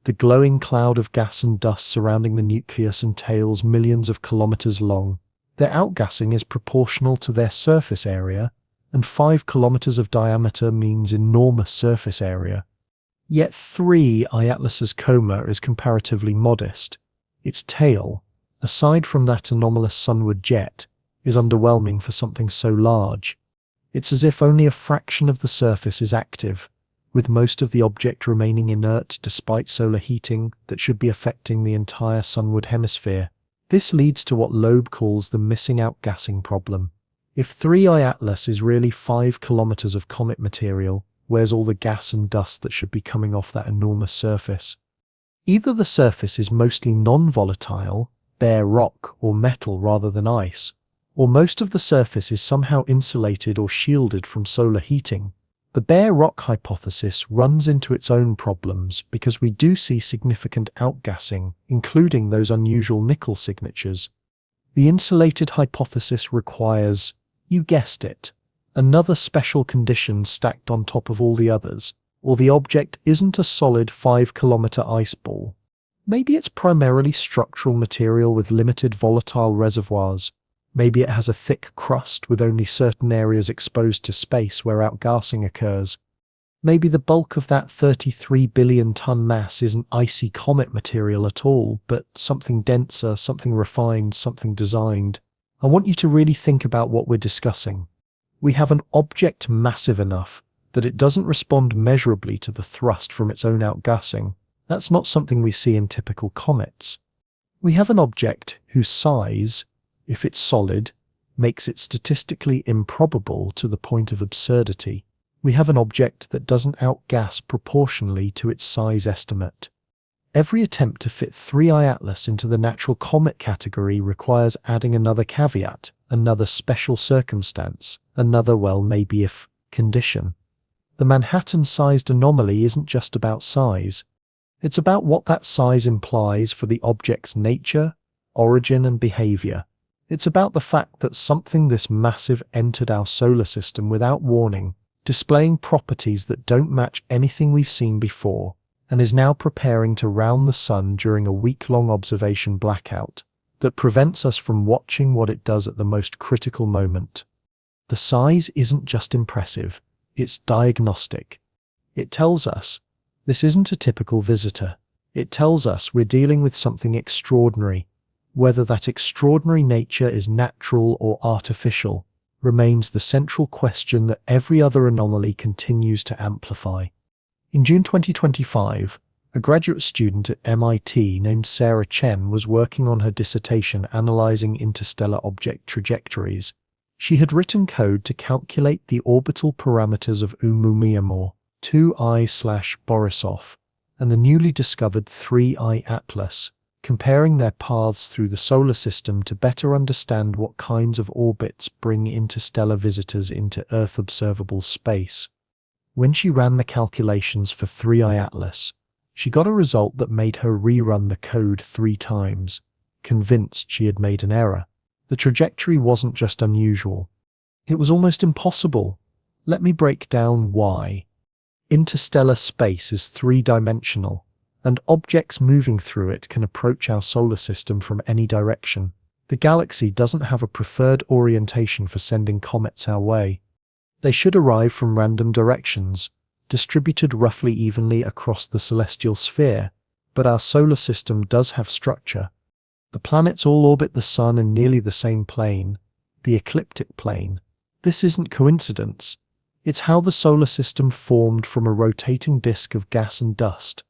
the glowing cloud of gas and dust surrounding the nucleus and tails millions of kilometers long. Their outgassing is proportional to their surface area, and 5 kilometers of diameter means enormous surface area. Yet 3I Atlas's Comet is comparatively modest. Its tail, aside from that anomalous sunward jet, is underwhelming for something so large. It's as if only a fraction of the surface is active, with most of the object remaining inert despite solar heating that should be affecting the entire sunward hemisphere. This leads to what Loeb calls the missing outgassing problem. If 3I Atlas is really 5 kilometers of comet material, where's all the gas and dust that should be coming off that enormous surface? Either the surface is mostly non-volatile, bare rock or metal rather than ice, or most of the surface is somehow insulated or shielded from solar heating. The bare rock hypothesis runs into its own problems because we do see significant outgassing, including those unusual nickel signatures. The insulated hypothesis requires, you guessed it, another special condition stacked on top of all the others, or the object isn't a solid 5-kilometer ice ball. Maybe it's primarily structural material with limited volatile reservoirs. Maybe it has a thick crust with only certain areas exposed to space where outgassing occurs. Maybe the bulk of that 33 billion ton mass isn't icy comet material at all, but something denser, something refined, something designed. I want you to really think about what we're discussing. We have an object massive enough that it doesn't respond measurably to the thrust from its own outgassing. That's not something we see in typical comets. We have an object whose size, if it's solid, makes it statistically improbable to the point of absurdity. We have an object that doesn't outgas proportionally to its size estimate. Every attempt to fit 3I Atlas into the natural comet category requires adding another caveat, another special circumstance, another well maybe if condition. The Manhattan-sized anomaly isn't just about size. It's about what that size implies for the object's nature, origin and behavior. It's about the fact that something this massive entered our solar system without warning, displaying properties that don't match anything we've seen before, and is now preparing to round the sun during a week-long observation blackout that prevents us from watching what it does at the most critical moment. The size isn't just impressive, it's diagnostic. It tells us this isn't a typical visitor. It tells us we're dealing with something extraordinary. Whether that extraordinary nature is natural or artificial remains the central question that every other anomaly continues to amplify. In June 2025, a graduate student at MIT named Sarah Chen was working on her dissertation analyzing interstellar object trajectories. She had written code to calculate the orbital parameters of Oumuamua, 2I/Borisov, and the newly discovered 3I Atlas, comparing their paths through the solar system to better understand what kinds of orbits bring interstellar visitors into Earth-observable space. When she ran the calculations for 3I Atlas, she got a result that made her rerun the code 3 times, convinced she had made an error. The trajectory wasn't just unusual. It was almost impossible. Let me break down why. Interstellar space is 3-dimensional, and objects moving through it can approach our solar system from any direction. The galaxy doesn't have a preferred orientation for sending comets our way. They should arrive from random directions, distributed roughly evenly across the celestial sphere, but our solar system does have structure. The planets all orbit the sun in nearly the same plane, the ecliptic plane. This isn't coincidence. It's how the solar system formed from a rotating disk of gas and dust.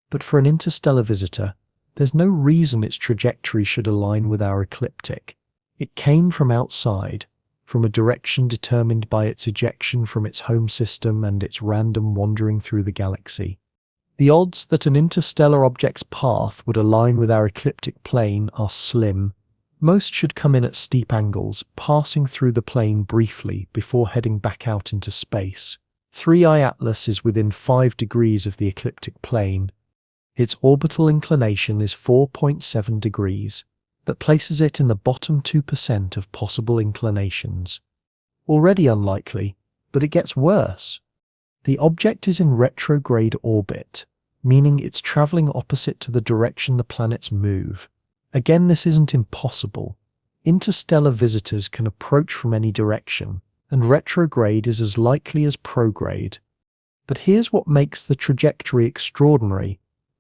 But for an interstellar visitor, there's no reason its trajectory should align with our ecliptic. It came from outside, from a direction determined by its ejection from its home system and its random wandering through the galaxy. The odds that an interstellar object's path would align with our ecliptic plane are slim. Most should come in at steep angles, passing through the plane briefly before heading back out into space. 3I Atlas is within 5 degrees of the ecliptic plane. Its orbital inclination is 4.7 degrees. That places it in the bottom 2% of possible inclinations. Already unlikely, but it gets worse. The object is in retrograde orbit, meaning it's traveling opposite to the direction the planets move. Again, this isn't impossible. Interstellar visitors can approach from any direction, and retrograde is as likely as prograde. But here's what makes the trajectory extraordinary.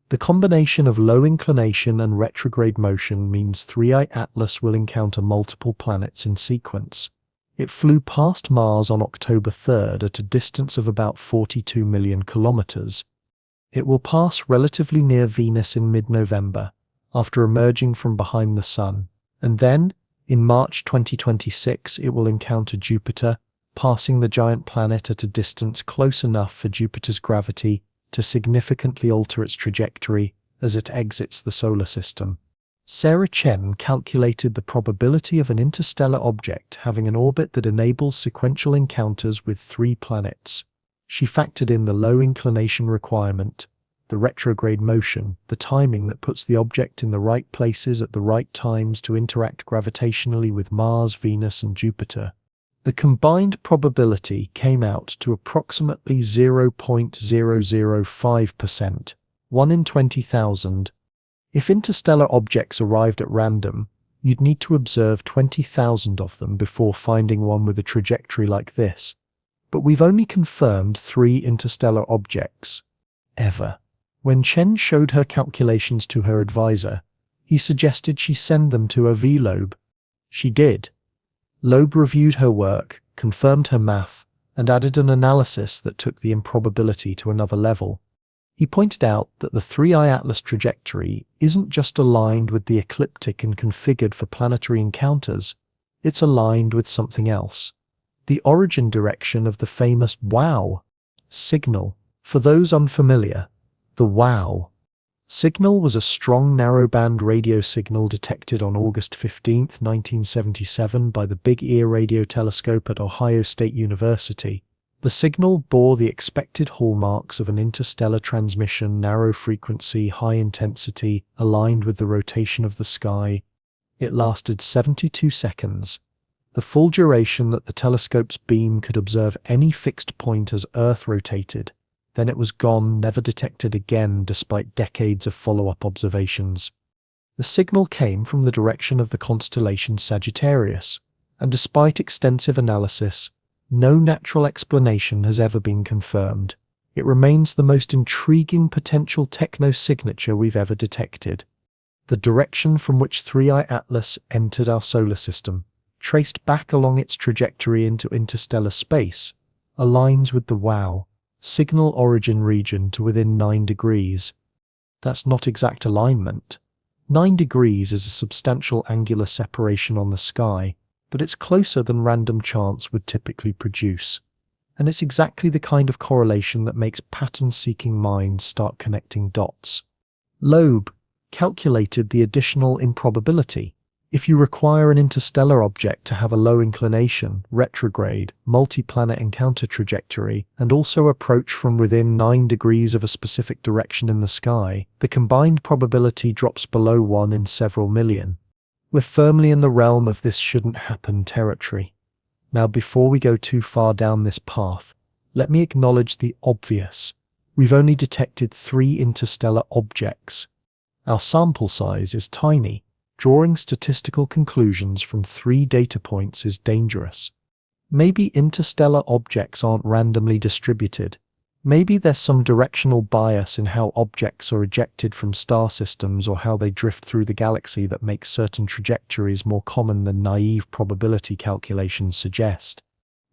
The combination of low inclination and retrograde motion means 3i Atlas will encounter multiple planets in sequence. It flew past Mars on October 3rd at a distance of about 42 million kilometers. It will pass relatively near Venus in mid-November, after emerging from behind the Sun, and then, in March 2026, it will encounter Jupiter, passing the giant planet at a distance close enough for Jupiter's gravity to significantly alter its trajectory as it exits the solar system. Sarah Chen calculated the probability of an interstellar object having an orbit that enables sequential encounters with 3 planets. She factored in the low inclination requirement, the retrograde motion, the timing that puts the object in the right places at the right times to interact gravitationally with Mars, Venus, and Jupiter. The combined probability came out to approximately 0.005%, 1 in 20,000. If interstellar objects arrived at random, you'd need to observe 20,000 of them before finding one with a trajectory like this. But we've only confirmed 3 interstellar objects. Ever. When Chen showed her calculations to her advisor, he suggested she send them to her V-Loeb. She did. Loeb reviewed her work, confirmed her math, and added an analysis that took the improbability to another level. He pointed out that the 3i Atlas trajectory isn't just aligned with the ecliptic and configured for planetary encounters, it's aligned with something else. The origin direction of the famous WOW signal. For those unfamiliar, the WOW signal was a strong narrowband radio signal detected on August 15, 1977 by the Big Ear radio telescope at Ohio State University. The signal bore the expected hallmarks of an interstellar transmission: narrow frequency, high intensity, aligned with the rotation of the sky. It lasted 72 seconds, the full duration that the telescope's beam could observe any fixed point as Earth rotated. Then it was gone, never detected again despite decades of follow-up observations. The signal came from the direction of the constellation Sagittarius, and despite extensive analysis, no natural explanation has ever been confirmed. It remains the most intriguing potential techno-signature we've ever detected. The direction from which 3i Atlas entered our solar system, traced back along its trajectory into interstellar space, aligns with the WOW signal origin region to within 9 degrees. That's not exact alignment. 9 degrees is a substantial angular separation on the sky, but it's closer than random chance would typically produce. And it's exactly the kind of correlation that makes pattern-seeking minds start connecting dots. Loeb calculated the additional improbability. If you require an interstellar object to have a low inclination, retrograde, multi-planet encounter trajectory, and also approach from within 9 degrees of a specific direction in the sky, the combined probability drops below 1 in several million. We're firmly in the realm of this shouldn't happen territory. Now, before we go too far down this path, let me acknowledge the obvious. We've only detected 3 interstellar objects. Our sample size is tiny. Drawing statistical conclusions from 3 data points is dangerous. Maybe interstellar objects aren't randomly distributed. Maybe there's some directional bias in how objects are ejected from star systems or how they drift through the galaxy that makes certain trajectories more common than naive probability calculations suggest.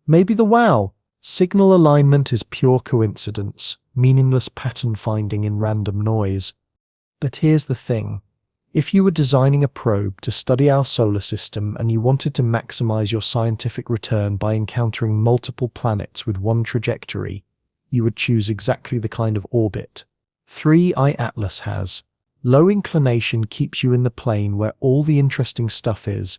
Maybe the WOW signal alignment is pure coincidence, meaningless pattern finding in random noise. But here's the thing. If you were designing a probe to study our solar system and you wanted to maximize your scientific return by encountering multiple planets with one trajectory, you would choose exactly the kind of orbit 3i Atlas has. Low inclination keeps you in the plane where all the interesting stuff is.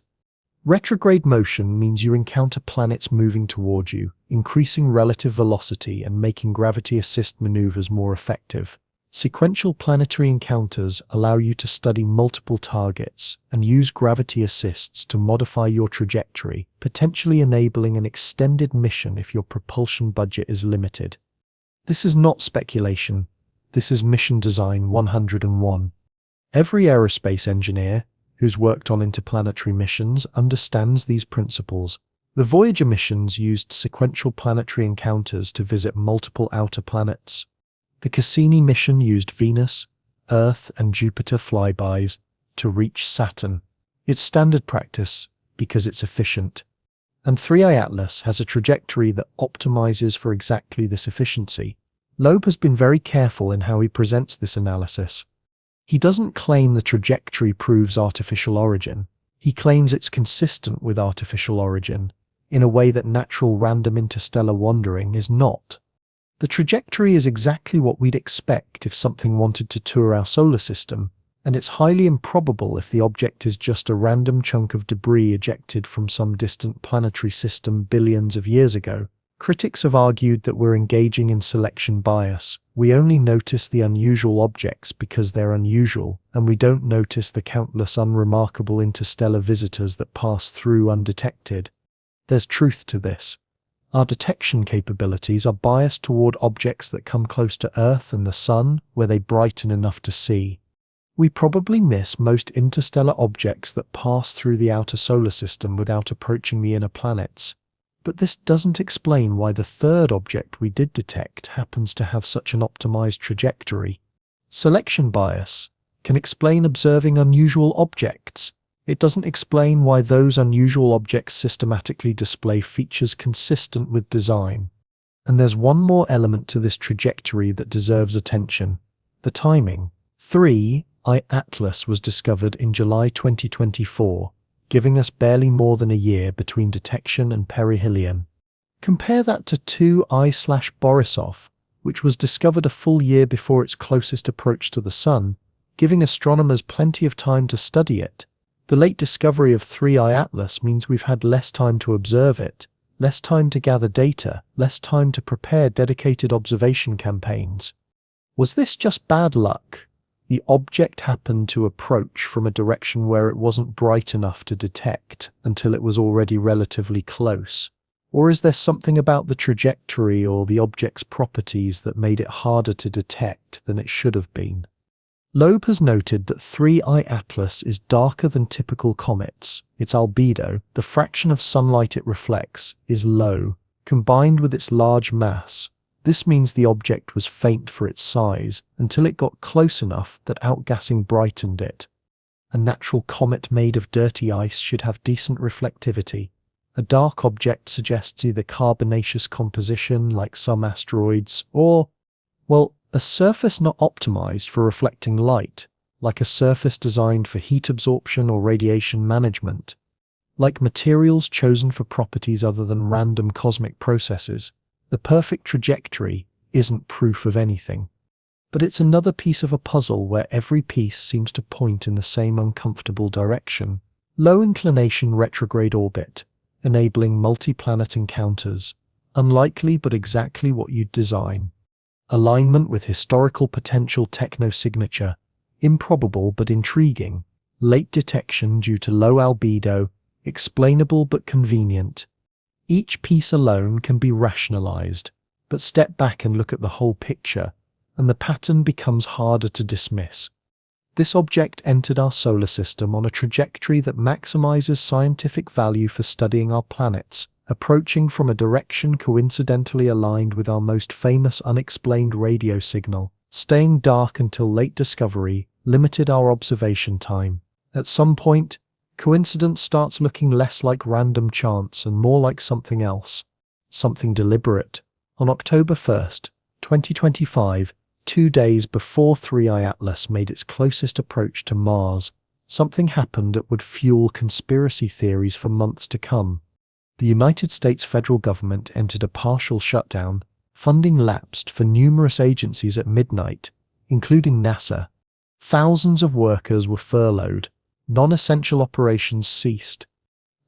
Retrograde motion means you encounter planets moving toward you, increasing relative velocity and making gravity assist maneuvers more effective. Sequential planetary encounters allow you to study multiple targets and use gravity assists to modify your trajectory, potentially enabling an extended mission if your propulsion budget is limited. This is not speculation. This is mission design 101. Every aerospace engineer who's worked on interplanetary missions, understands these principles. The Voyager missions used sequential planetary encounters to visit multiple outer planets. The Cassini mission used Venus, Earth, and Jupiter flybys to reach Saturn. It's standard practice because it's efficient. And 3i Atlas has a trajectory that optimizes for exactly this efficiency. Loeb has been very careful in how he presents this analysis. He doesn't claim the trajectory proves artificial origin. He claims it's consistent with artificial origin, in a way that natural random interstellar wandering is not. The trajectory is exactly what we'd expect if something wanted to tour our solar system, and it's highly improbable if the object is just a random chunk of debris ejected from some distant planetary system billions of years ago. Critics have argued that we're engaging in selection bias. We only notice the unusual objects because they're unusual, and we don't notice the countless unremarkable interstellar visitors that pass through undetected. There's truth to this. Our detection capabilities are biased toward objects that come close to Earth and the Sun, where they brighten enough to see. We probably miss most interstellar objects that pass through the outer solar system without approaching the inner planets. But this doesn't explain why the third object we did detect happens to have such an optimized trajectory. Selection bias can explain observing unusual objects. It doesn't explain why those unusual objects systematically display features consistent with design. And there's one more element to this trajectory that deserves attention: the timing. 3i Atlas was discovered in July 2024, giving us barely more than a year between detection and perihelion. Compare that to 2i/Borisov, which was discovered a full year before its closest approach to the Sun, giving astronomers plenty of time to study it. The late discovery of 3i Atlas means we've had less time to observe it, less time to gather data, less time to prepare dedicated observation campaigns. Was this just bad luck? The object happened to approach from a direction where it wasn't bright enough to detect until it was already relatively close. Or is there something about the trajectory or the object's properties that made it harder to detect than it should have been? Loeb has noted that 3i Atlas is darker than typical comets. Its albedo, the fraction of sunlight it reflects, is low, combined with its large mass. This means the object was faint for its size until it got close enough that outgassing brightened it. A natural comet made of dirty ice should have decent reflectivity. A dark object suggests either carbonaceous composition like some asteroids or, well, a surface not optimized for reflecting light, like a surface designed for heat absorption or radiation management. Like materials chosen for properties other than random cosmic processes, the perfect trajectory isn't proof of anything. But it's another piece of a puzzle where every piece seems to point in the same uncomfortable direction. Low inclination retrograde orbit, enabling multi-planet encounters. Unlikely but exactly what you'd design. Alignment with historical potential technosignature. Improbable but intriguing. Late detection due to low albedo. Explainable but convenient. Each piece alone can be rationalized, but step back and look at the whole picture, and the pattern becomes harder to dismiss. This object entered our solar system on a trajectory that maximizes scientific value for studying our planets, approaching from a direction coincidentally aligned with our most famous unexplained radio signal. Staying dark until late discovery limited our observation time. At some point, coincidence starts looking less like random chance and more like something else, something deliberate. On October 1st, 2025, 2 days before 3i Atlas made its closest approach to Mars, something happened that would fuel conspiracy theories for months to come. The United States federal government entered a partial shutdown. Funding lapsed for numerous agencies at midnight, including NASA. Thousands of workers were furloughed. Non-essential operations ceased.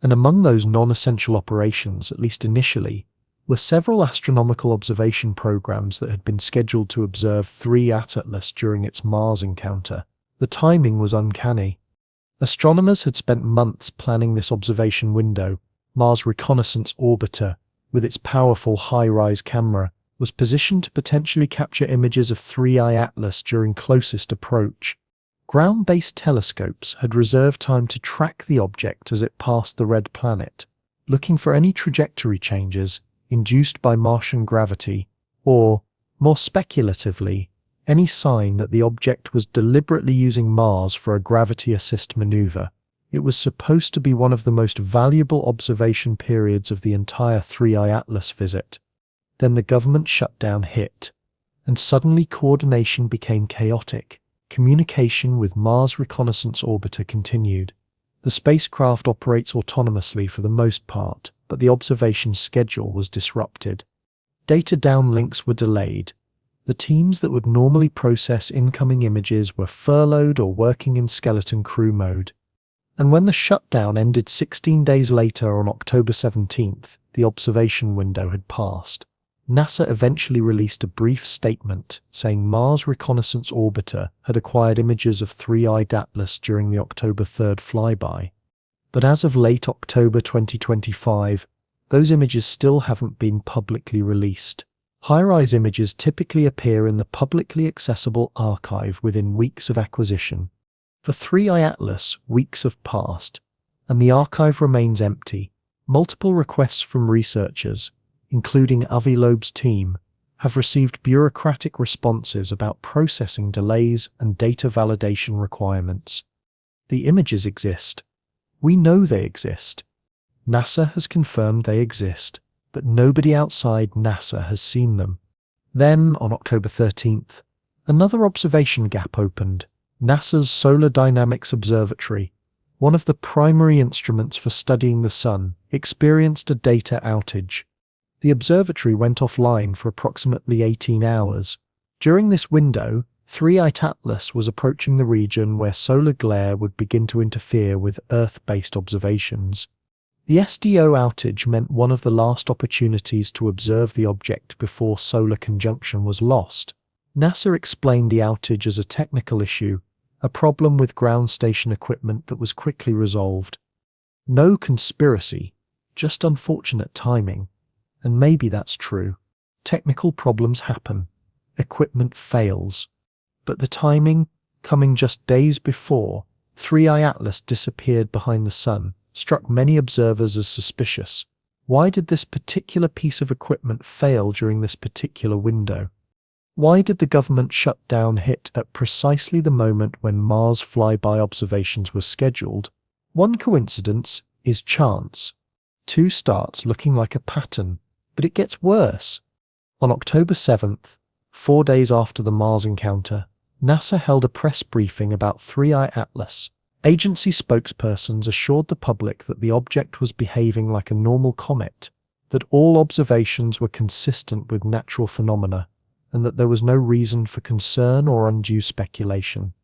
And among those non-essential operations, at least initially, were several astronomical observation programs that had been scheduled to observe 3i Atlas during its Mars encounter. The timing was uncanny. Astronomers had spent months planning this observation window. Mars Reconnaissance Orbiter, with its powerful high-rise camera, was positioned to potentially capture images of 3i Atlas during closest approach. Ground-based telescopes had reserved time to track the object as it passed the red planet, looking for any trajectory changes induced by Martian gravity or, more speculatively, any sign that the object was deliberately using Mars for a gravity assist maneuver. It was supposed to be one of the most valuable observation periods of the entire 3I Atlas visit. Then the government shutdown hit, and suddenly coordination became chaotic. Communication with Mars Reconnaissance Orbiter continued. The spacecraft operates autonomously for the most part, but the observation schedule was disrupted. Data downlinks were delayed. The teams that would normally process incoming images were furloughed or working in skeleton crew mode. And when the shutdown ended 16 days later on October 17th, the observation window had passed. NASA eventually released a brief statement saying Mars Reconnaissance Orbiter had acquired images of 3I Atlas during the October 3rd flyby. But as of late October 2025, those images still haven't been publicly released. High-rise images typically appear in the publicly accessible archive within weeks of acquisition. For 3I Atlas, weeks have passed, and the archive remains empty. Multiple requests from researchers, including Avi Loeb's team, have received bureaucratic responses about processing delays and data validation requirements. The images exist. We know they exist. NASA has confirmed they exist, but nobody outside NASA has seen them. Then, on October 13th, another observation gap opened. NASA's Solar Dynamics Observatory, one of the primary instruments for studying the Sun, experienced a data outage. The observatory went offline for approximately 18 hours. During this window, 3I Atlas was approaching the region where solar glare would begin to interfere with Earth-based observations. The SDO outage meant one of the last opportunities to observe the object before solar conjunction was lost. NASA explained the outage as a technical issue, a problem with ground station equipment that was quickly resolved. No conspiracy, just unfortunate timing. And maybe that's true. Technical problems happen. Equipment fails. But the timing, coming just days before 3I Atlas disappeared behind the Sun, struck many observers as suspicious. Why did this particular piece of equipment fail during this particular window? Why did the government shutdown hit at precisely the moment when Mars flyby observations were scheduled? One coincidence is chance. Two starts looking like a pattern, but it gets worse. On October 7th, 4 days after the Mars encounter, NASA held a press briefing about 3I Atlas. Agency spokespersons assured the public that the object was behaving like a normal comet, that all observations were consistent with natural phenomena, and that there was no reason for concern or undue speculation.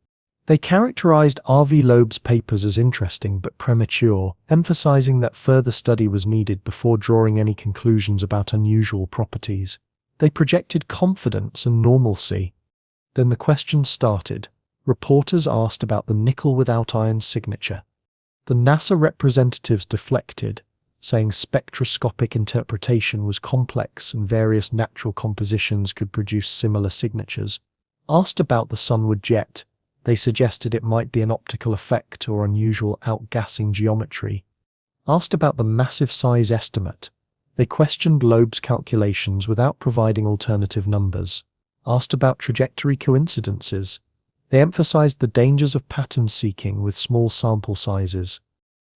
They characterized Avi Loeb's papers as interesting but premature, emphasizing that further study was needed before drawing any conclusions about unusual properties. They projected confidence and normalcy. Then the questions started. Reporters asked about the nickel without iron signature. The NASA representatives deflected, saying spectroscopic interpretation was complex and various natural compositions could produce similar signatures. Asked about the sunward jet, they suggested it might be an optical effect or unusual outgassing geometry. Asked about the massive size estimate, they questioned Loeb's calculations without providing alternative numbers. Asked about trajectory coincidences, they emphasized the dangers of pattern seeking with small sample sizes.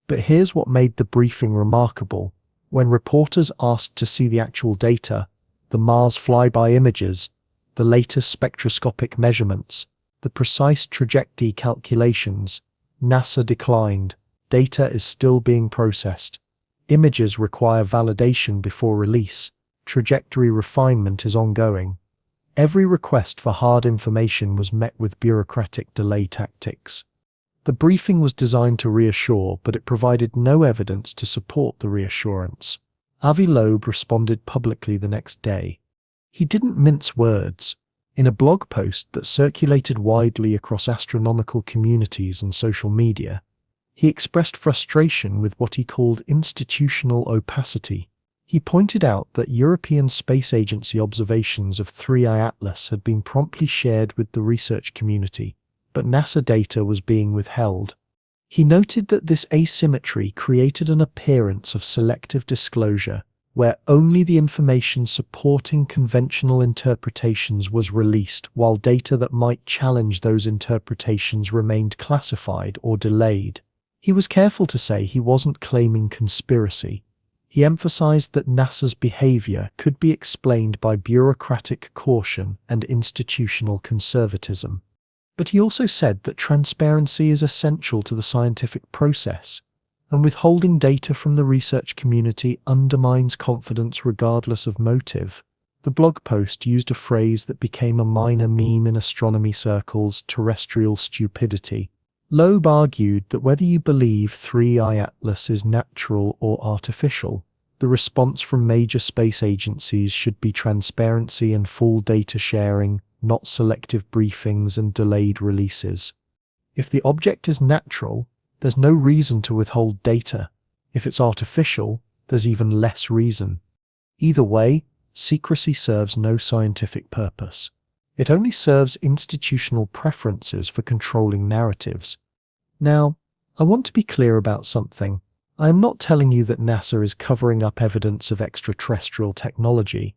But here's what made the briefing remarkable. When reporters asked to see the actual data, the Mars flyby images, the latest spectroscopic measurements, the precise trajectory calculations, NASA declined. Data is still being processed. Images require validation before release. Trajectory refinement is ongoing. Every request for hard information was met with bureaucratic delay tactics. The briefing was designed to reassure, but it provided no evidence to support the reassurance. Avi Loeb responded publicly the next day. He didn't mince words. In a blog post that circulated widely across astronomical communities and social media, he expressed frustration with what he called institutional opacity. He pointed out that European Space Agency observations of 3I Atlas had been promptly shared with the research community, but NASA data was being withheld. He noted that this asymmetry created an appearance of selective disclosure, where only the information supporting conventional interpretations was released, while data that might challenge those interpretations remained classified or delayed. He was careful to say he wasn't claiming conspiracy. He emphasized that NASA's behavior could be explained by bureaucratic caution and institutional conservatism. But he also said that transparency is essential to the scientific process, and withholding data from the research community undermines confidence regardless of motive. The blog post used a phrase that became a minor meme in astronomy circles: terrestrial stupidity. Loeb argued that whether you believe 3I Atlas is natural or artificial, the response from major space agencies should be transparency and full data sharing, not selective briefings and delayed releases. If the object is natural, there's no reason to withhold data. If it's artificial, there's even less reason. Either way, secrecy serves no scientific purpose. It only serves institutional preferences for controlling narratives. Now, I want to be clear about something. I am not telling you that NASA is covering up evidence of extraterrestrial technology.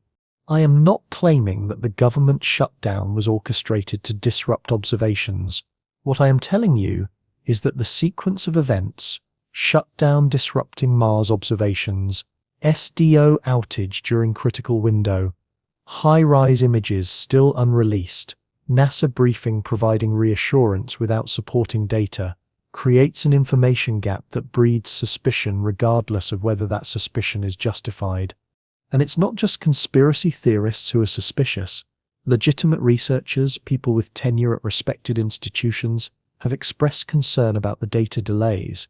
I am not claiming that the government shutdown was orchestrated to disrupt observations. What I am telling you is that the sequence of events, shutdown disrupting Mars observations, SDO outage during critical window, high-rise images still unreleased, NASA briefing providing reassurance without supporting data, creates an information gap that breeds suspicion regardless of whether that suspicion is justified. And it's not just conspiracy theorists who are suspicious. Legitimate researchers, people with tenure at respected institutions, have expressed concern about the data delays.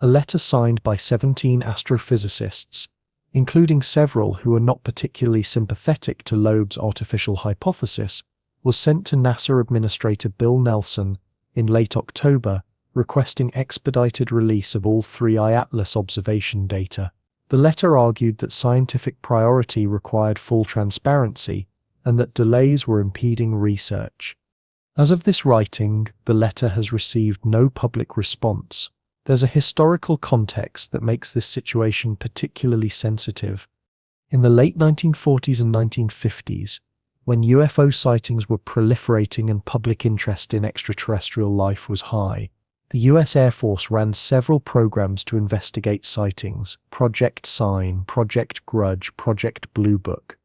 A letter signed by 17 astrophysicists, including several who are not particularly sympathetic to Loeb's artificial hypothesis, was sent to NASA Administrator Bill Nelson in late October, requesting expedited release of all 3I Atlas observation data. The letter argued that scientific priority required full transparency and that delays were impeding research. As of this writing, the letter has received no public response. There's a historical context that makes this situation particularly sensitive. In the late 1940s and 1950s, when UFO sightings were proliferating and public interest in extraterrestrial life was high, the US Air Force ran several programs to investigate sightings: Project Sign, Project Grudge, Project Blue Book.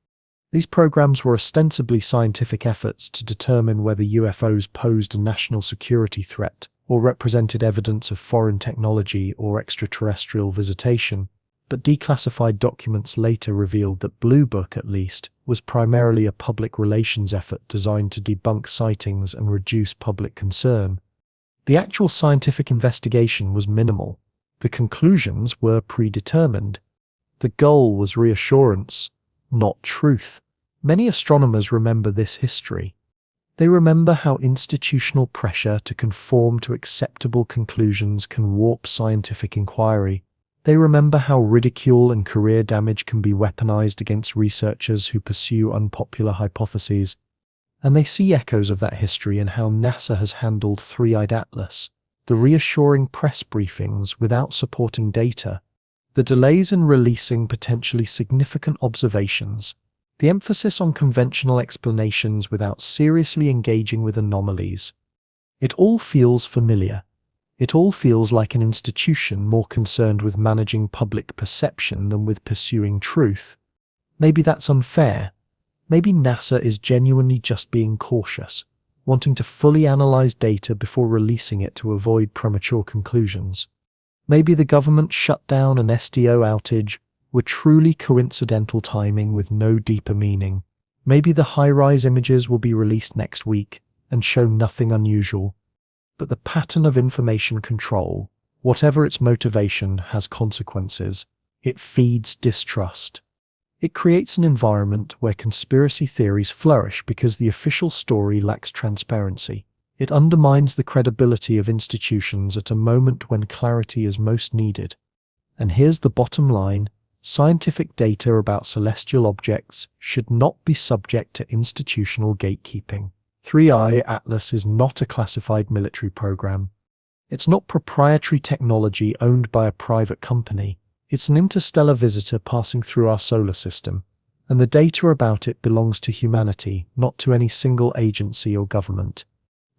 These programs were ostensibly scientific efforts to determine whether UFOs posed a national security threat or represented evidence of foreign technology or extraterrestrial visitation, but declassified documents later revealed that Blue Book, at least, was primarily a public relations effort designed to debunk sightings and reduce public concern. The actual scientific investigation was minimal. The conclusions were predetermined. The goal was reassurance, not truth. Many astronomers remember this history. They remember how institutional pressure to conform to acceptable conclusions can warp scientific inquiry. They remember how ridicule and career damage can be weaponized against researchers who pursue unpopular hypotheses. And they see echoes of that history in how NASA has handled 3I Atlas, the reassuring press briefings without supporting data, the delays in releasing potentially significant observations, the emphasis on conventional explanations without seriously engaging with anomalies. It all feels familiar. It all feels like an institution more concerned with managing public perception than with pursuing truth. Maybe that's unfair. Maybe NASA is genuinely just being cautious, wanting to fully analyze data before releasing it to avoid premature conclusions. Maybe the government shutdown and SDO outage were truly coincidental timing with no deeper meaning. Maybe the high-rise images will be released next week and show nothing unusual. But the pattern of information control, whatever its motivation, has consequences. It feeds distrust. It creates an environment where conspiracy theories flourish because the official story lacks transparency. It undermines the credibility of institutions at a moment when clarity is most needed. And here's the bottom line: scientific data about celestial objects should not be subject to institutional gatekeeping. 3i Atlas is not a classified military program. It's not proprietary technology owned by a private company. It's an interstellar visitor passing through our solar system, and the data about it belongs to humanity, not to any single agency or government.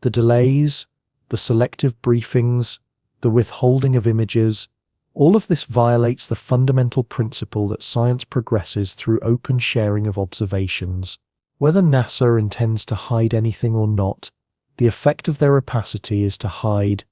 The delays, the selective briefings, the withholding of images, all of this violates the fundamental principle that science progresses through open sharing of observations. Whether NASA intends to hide anything or not, the effect of their opacity is to hide,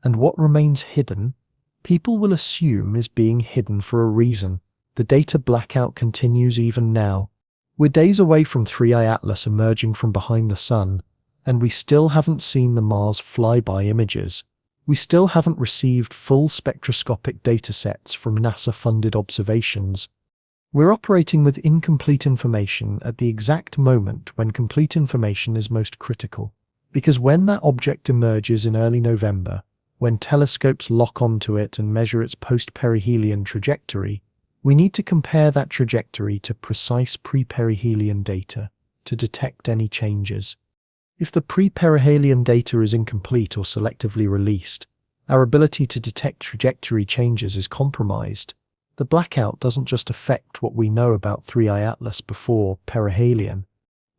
and what remains hidden, people will assume is being hidden for a reason. The data blackout continues even now. We're days away from 3i Atlas emerging from behind the sun, and we still haven't seen the Mars flyby images. We still haven't received full spectroscopic datasets from NASA-funded observations. We're operating with incomplete information at the exact moment when complete information is most critical. Because when that object emerges in early November, when telescopes lock onto it and measure its post-perihelion trajectory, we need to compare that trajectory to precise pre-perihelion data to detect any changes. If the pre-perihelion data is incomplete or selectively released, our ability to detect trajectory changes is compromised. The blackout doesn't just affect what we know about 3i Atlas before perihelion.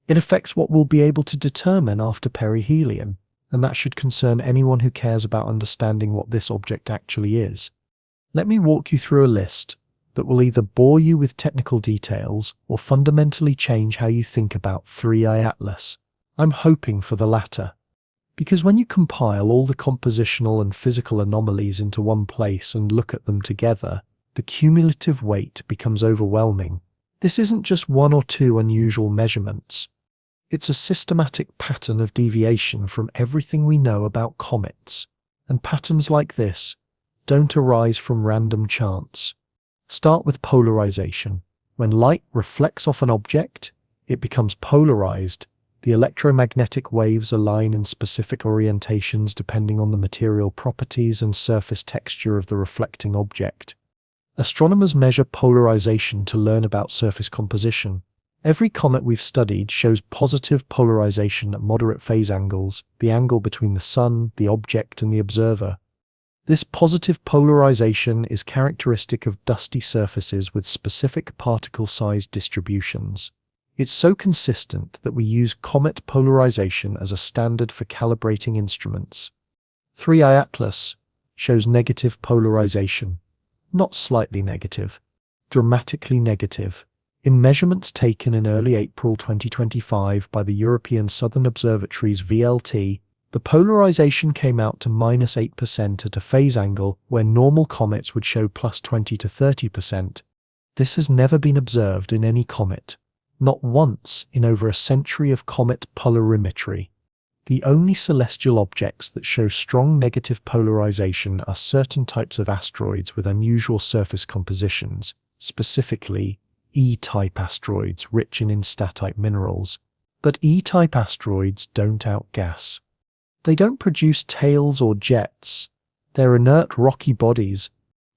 It affects what we'll be able to determine after perihelion, and that should concern anyone who cares about understanding what this object actually is. Let me walk you through a list that will either bore you with technical details or fundamentally change how you think about 3i Atlas. I'm hoping for the latter. Because when you compile all the compositional and physical anomalies into one place and look at them together, the cumulative weight becomes overwhelming. This isn't just one or two unusual measurements. It's a systematic pattern of deviation from everything we know about comets. And patterns like this don't arise from random chance. Start with polarization. When light reflects off an object, it becomes polarized. The electromagnetic waves align in specific orientations depending on the material properties and surface texture of the reflecting object. Astronomers measure polarization to learn about surface composition. Every comet we've studied shows positive polarization at moderate phase angles, the angle between the sun, the object, and the observer. This positive polarization is characteristic of dusty surfaces with specific particle size distributions. It's so consistent that we use comet polarization as a standard for calibrating instruments. 3i Atlas shows negative polarization, not slightly negative, dramatically negative. In measurements taken in early April 2025 by the European Southern Observatory's VLT, the polarization came out to -8% at a phase angle where normal comets would show +20 to 30%. This has never been observed in any comet. Not once in over a century of comet polarimetry. The only celestial objects that show strong negative polarization are certain types of asteroids with unusual surface compositions, specifically E-type asteroids rich in instatite minerals. But E-type asteroids don't outgas. They don't produce tails or jets. They're inert rocky bodies.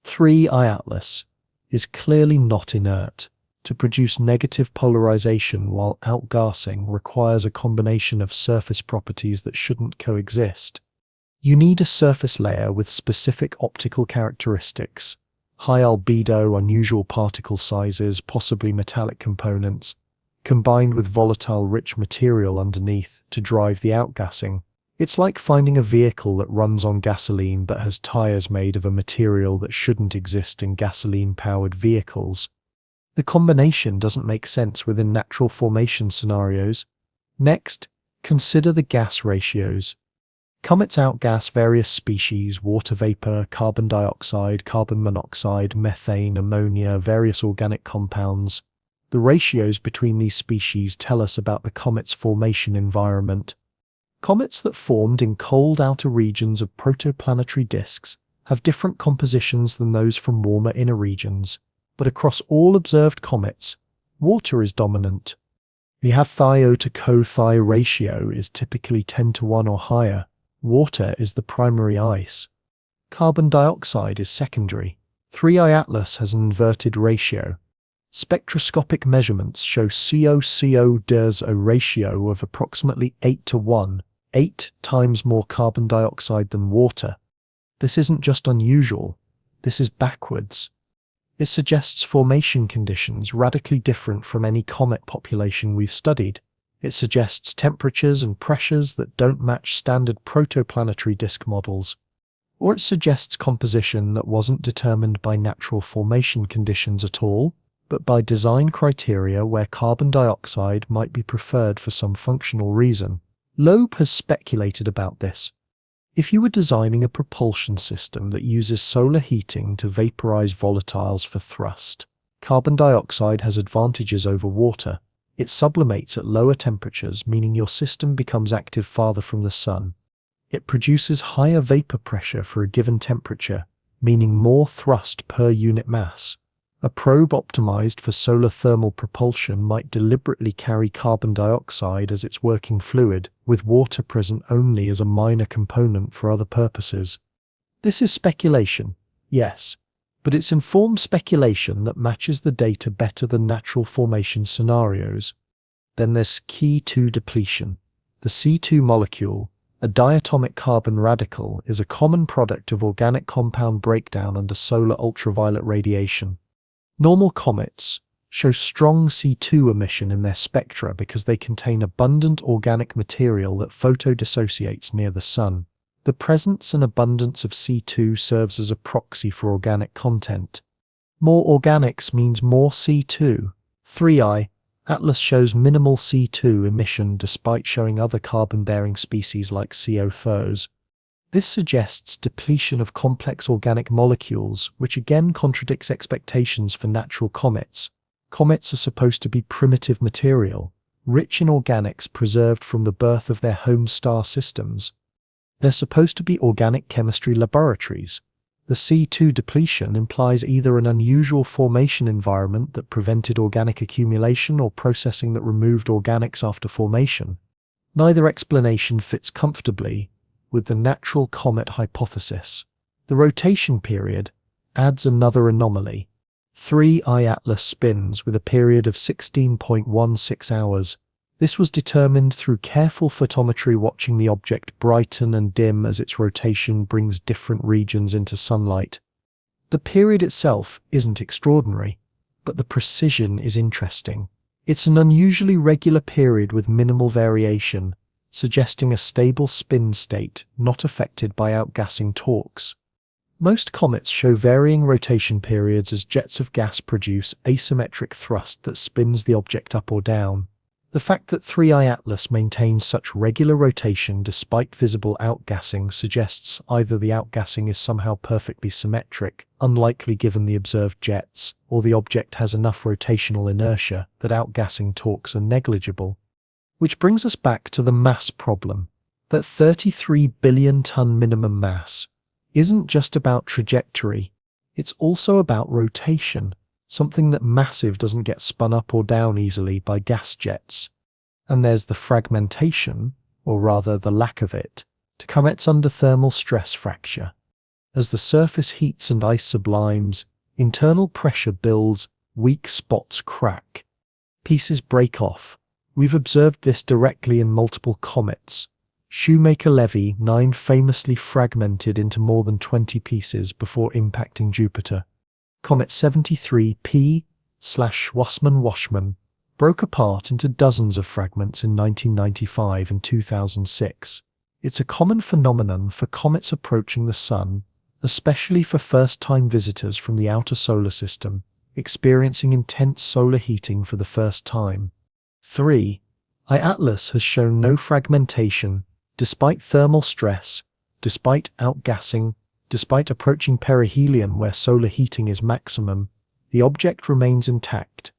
3i Atlas is clearly not inert. To produce negative polarization while outgassing requires a combination of surface properties that shouldn't coexist. You need a surface layer with specific optical characteristics, high albedo, unusual particle sizes, possibly metallic components, combined with volatile rich material underneath to drive the outgassing. It's like finding a vehicle that runs on gasoline but has tires made of a material that shouldn't exist in gasoline-powered vehicles. The combination doesn't make sense within natural formation scenarios. Next, consider the gas ratios. Comets outgas various species: water vapor, carbon dioxide, carbon monoxide, methane, ammonia, various organic compounds. The ratios between these species tell us about the comet's formation environment. Comets that formed in cold outer regions of protoplanetary disks have different compositions than those from warmer inner regions. But across all observed comets, water is dominant. The Ha-Thio to Co-Thi ratio is typically 10:1 or higher. Water is the primary ice. Carbon dioxide is secondary. 3i Atlas has an inverted ratio. Spectroscopic measurements show CO-CO-DES a ratio of approximately 8 to 1, 8 times more carbon dioxide than water. This isn't just unusual, this is backwards. It suggests formation conditions radically different from any comet population we've studied. It suggests temperatures and pressures that don't match standard protoplanetary disk models. Or it suggests composition that wasn't determined by natural formation conditions at all, but by design criteria where carbon dioxide might be preferred for some functional reason. Loeb has speculated about this. If you were designing a propulsion system that uses solar heating to vaporize volatiles for thrust, carbon dioxide has advantages over water. It sublimates at lower temperatures, meaning your system becomes active farther from the sun. It produces higher vapor pressure for a given temperature, meaning more thrust per unit mass. A probe optimized for solar thermal propulsion might deliberately carry carbon dioxide as its working fluid, with water present only as a minor component for other purposes. This is speculation, yes, but it's informed speculation that matches the data better than natural formation scenarios. Then there's C2 depletion. The C2 molecule, a diatomic carbon radical, is a common product of organic compound breakdown under solar ultraviolet radiation. Normal comets show strong C2 emission in their spectra because they contain abundant organic material that photodissociates near the sun. The presence and abundance of C2 serves as a proxy for organic content. More organics means more C2. 3i, Atlas shows minimal C2 emission despite showing other carbon-bearing species like CO. This suggests depletion of complex organic molecules, which again contradicts expectations for natural comets. Comets are supposed to be primitive material, rich in organics preserved from the birth of their home star systems. They're supposed to be organic chemistry laboratories. The C2 depletion implies either an unusual formation environment that prevented organic accumulation or processing that removed organics after formation. Neither explanation fits comfortably with the natural comet hypothesis. The rotation period adds another anomaly. 3i Atlas spins with a period of 16.16 hours. This was determined through careful photometry, watching the object brighten and dim as its rotation brings different regions into sunlight. The period itself isn't extraordinary, but the precision is interesting. It's an unusually regular period with minimal variation, suggesting a stable spin state not affected by outgassing torques. Most comets show varying rotation periods as jets of gas produce asymmetric thrust that spins the object up or down. The fact that 3i Atlas maintains such regular rotation despite visible outgassing suggests either the outgassing is somehow perfectly symmetric, unlikely given the observed jets, or the object has enough rotational inertia that outgassing torques are negligible. Which brings us back to the mass problem. That 33 billion ton minimum mass isn't just about trajectory, it's also about rotation, something that massive doesn't get spun up or down easily by gas jets. And there's the fragmentation, or rather the lack of it, to comets under thermal stress fracture. As the surface heats and ice sublimes, internal pressure builds, weak spots crack. Pieces break off. We've observed this directly in multiple comets. Shoemaker-Levy 9 famously fragmented into more than 20 pieces before impacting Jupiter. Comet 73P/Washman broke apart into dozens of fragments in 1995 and 2006. It's a common phenomenon for comets approaching the Sun, especially for first-time visitors from the outer solar system, experiencing intense solar heating for the first time. 3. Atlas has shown no fragmentation, despite thermal stress, despite outgassing, despite approaching perihelion where solar heating is maximum, the object remains intact.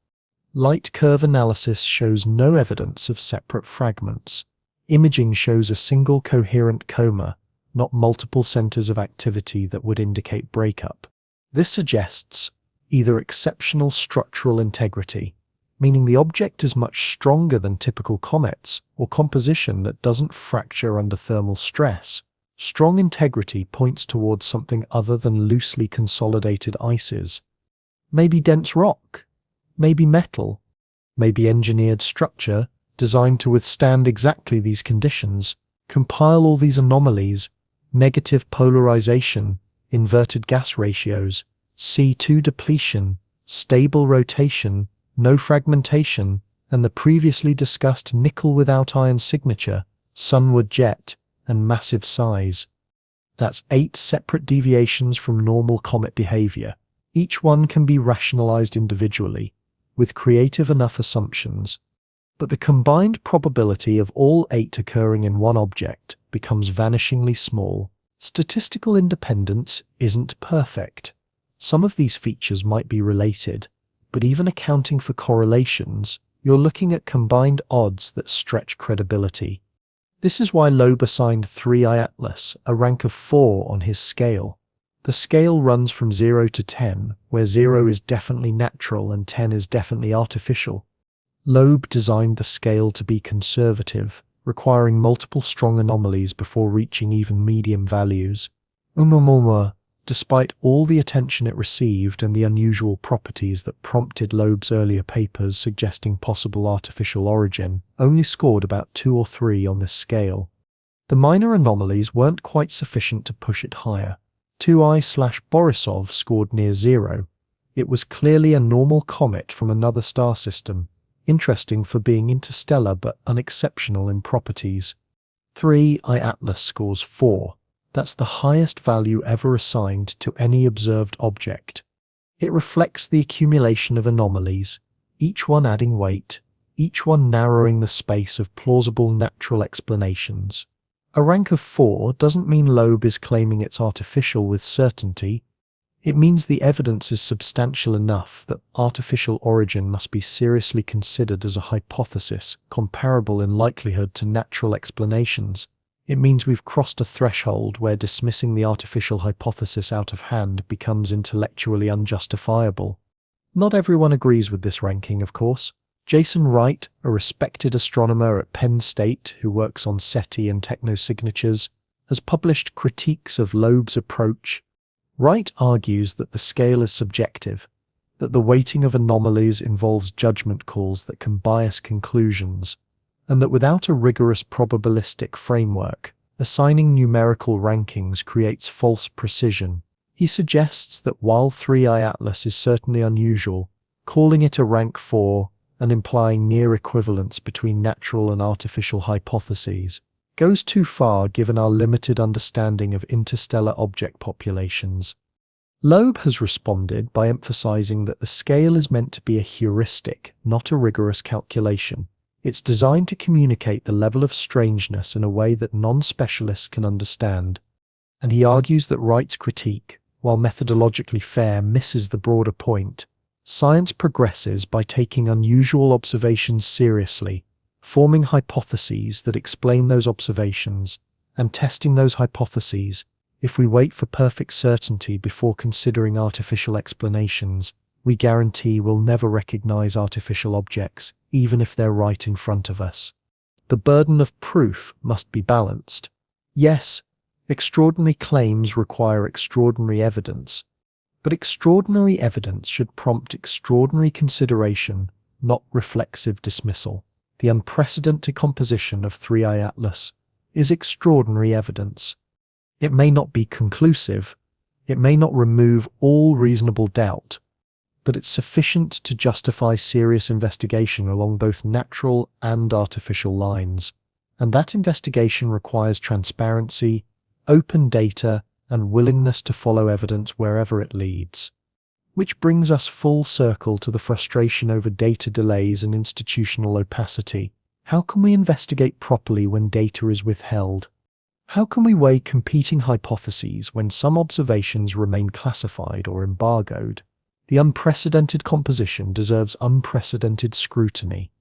Light curve analysis shows no evidence of separate fragments. Imaging shows a single coherent coma, not multiple centers of activity that would indicate breakup. This suggests either exceptional structural integrity, meaning the object is much stronger than typical comets, or composition that doesn't fracture under thermal stress. Strong integrity points towards something other than loosely consolidated ices. Maybe dense rock? maybe metal, maybe engineered structure designed to withstand exactly these conditions. Compile all these anomalies: negative polarization, inverted gas ratios, C2 depletion, stable rotation, no fragmentation, and the previously discussed nickel without iron signature, sunward jet, and massive size. That's 8 separate deviations from normal comet behavior. Each one can be rationalized individually, with creative enough assumptions. But the combined probability of all 8 occurring in one object becomes vanishingly small. Statistical independence isn't perfect. Some of these features might be related, but even accounting for correlations, you're looking at combined odds that stretch credibility. This is why Loeb assigned 3I Atlas a rank of 4 on his scale. The scale runs from 0 to 10, where 0 is definitely natural and 10 is definitely artificial. Loeb designed the scale to be conservative, requiring multiple strong anomalies before reaching even medium values. Despite all the attention it received and the unusual properties that prompted Loeb's earlier papers suggesting possible artificial origin, only scored about 2 or 3 on this scale. The minor anomalies weren't quite sufficient to push it higher. 2I/Borisov scored near 0. It was clearly a normal comet from another star system, interesting for being interstellar but unexceptional in properties. 3I Atlas scores 4. That's the highest value ever assigned to any observed object. It reflects the accumulation of anomalies, each one adding weight, each one narrowing the space of plausible natural explanations. A rank of 4 doesn't mean Loeb is claiming it's artificial with certainty. It means the evidence is substantial enough that artificial origin must be seriously considered as a hypothesis comparable in likelihood to natural explanations. It means we've crossed a threshold where dismissing the artificial hypothesis out of hand becomes intellectually unjustifiable. Not everyone agrees with this ranking, of course. Jason Wright, a respected astronomer at Penn State who works on SETI and technosignatures, has published critiques of Loeb's approach. Wright argues that the scale is subjective, that the weighting of anomalies involves judgment calls that can bias conclusions, and that without a rigorous probabilistic framework, assigning numerical rankings creates false precision. He suggests that while 3I Atlas is certainly unusual, calling it a rank 4 and implying near equivalence between natural and artificial hypotheses goes too far given our limited understanding of interstellar object populations. Loeb has responded by emphasizing that the scale is meant to be a heuristic, not a rigorous calculation. It's designed to communicate the level of strangeness in a way that non-specialists can understand. And he argues that Wright's critique, while methodologically fair, misses the broader point. Science progresses by taking unusual observations seriously, forming hypotheses that explain those observations, and testing those hypotheses. If we wait for perfect certainty before considering artificial explanations, we guarantee we'll never recognize artificial objects, even if they're right in front of us. The burden of proof must be balanced. Yes, extraordinary claims require extraordinary evidence, but extraordinary evidence should prompt extraordinary consideration, not reflexive dismissal. The unprecedented composition of 3I Atlas is extraordinary evidence. It may not be conclusive, it may not remove all reasonable doubt, but it's sufficient to justify serious investigation along both natural and artificial lines. And that investigation requires transparency, open data, and willingness to follow evidence wherever it leads. Which brings us full circle to the frustration over data delays and institutional opacity. How can we investigate properly when data is withheld? How can we weigh competing hypotheses when some observations remain classified or embargoed? The unprecedented composition deserves unprecedented scrutiny.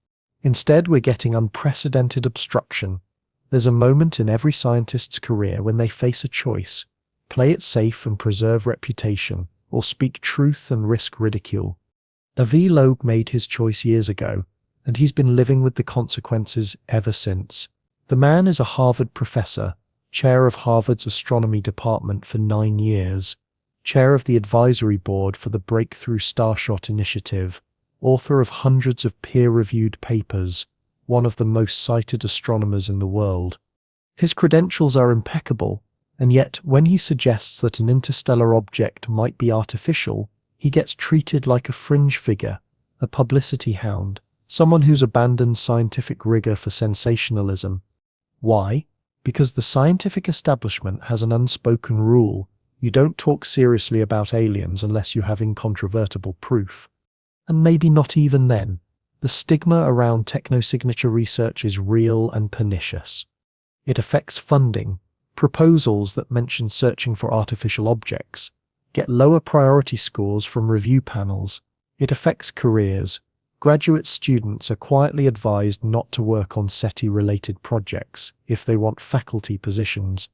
Instead, we're getting unprecedented obstruction. There's a moment in every scientist's career when they face a choice: play it safe and preserve reputation, or speak truth and risk ridicule. Avi Loeb made his choice years ago, and he's been living with the consequences ever since. The man is a Harvard professor, chair of Harvard's astronomy department for 9 years, chair of the advisory board for the Breakthrough Starshot Initiative, author of hundreds of peer-reviewed papers, one of the most cited astronomers in the world. His credentials are impeccable, and yet when he suggests that an interstellar object might be artificial, he gets treated like a fringe figure, a publicity hound, someone who's abandoned scientific rigor for sensationalism. Why? Because the scientific establishment has an unspoken rule: you don't talk seriously about aliens unless you have incontrovertible proof. And maybe not even then. The stigma around technosignature research is real and pernicious. It affects funding. Proposals that mention searching for artificial objects get lower priority scores from review panels. It affects careers. Graduate students are quietly advised not to work on SETI-related projects if they want faculty positions.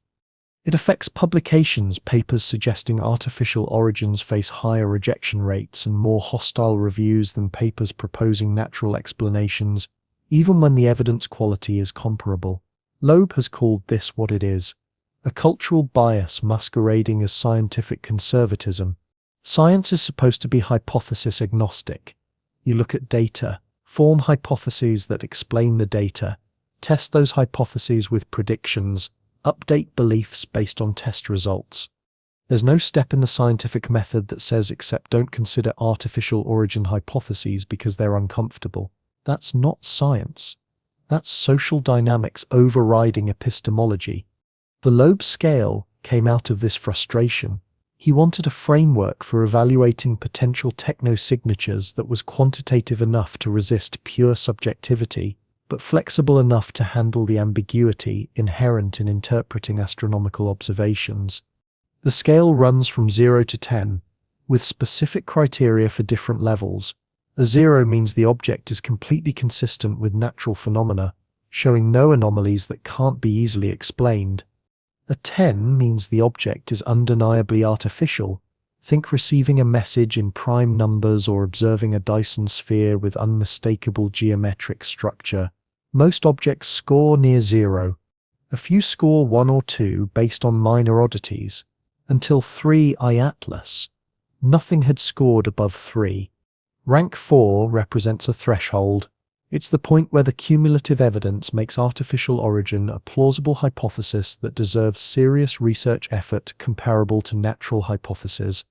It affects publications. Papers suggesting artificial origins face higher rejection rates and more hostile reviews than papers proposing natural explanations, even when the evidence quality is comparable. Loeb has called this what it is: a cultural bias masquerading as scientific conservatism. Science is supposed to be hypothesis agnostic. You look at data, form hypotheses that explain the data, test those hypotheses with predictions, update beliefs based on test results. There's no step in the scientific method that says except don't consider artificial origin hypotheses because they're uncomfortable. That's not science. That's social dynamics overriding epistemology. The Loeb scale came out of this frustration. He wanted a framework for evaluating potential technosignatures that was quantitative enough to resist pure subjectivity, but flexible enough to handle the ambiguity inherent in interpreting astronomical observations. The scale runs from 0 to 10, with specific criteria for different levels. A 0 means the object is completely consistent with natural phenomena, showing no anomalies that can't be easily explained. A 10 means the object is undeniably artificial. Think receiving a message in prime numbers or observing a Dyson sphere with unmistakable geometric structure. Most objects score near 0. A few score 1 or 2 based on minor oddities. Until 3i Atlas, nothing had scored above 3. Rank 4 represents a threshold. It's the point where the cumulative evidence makes artificial origin a plausible hypothesis that deserves serious research effort comparable to natural hypotheses.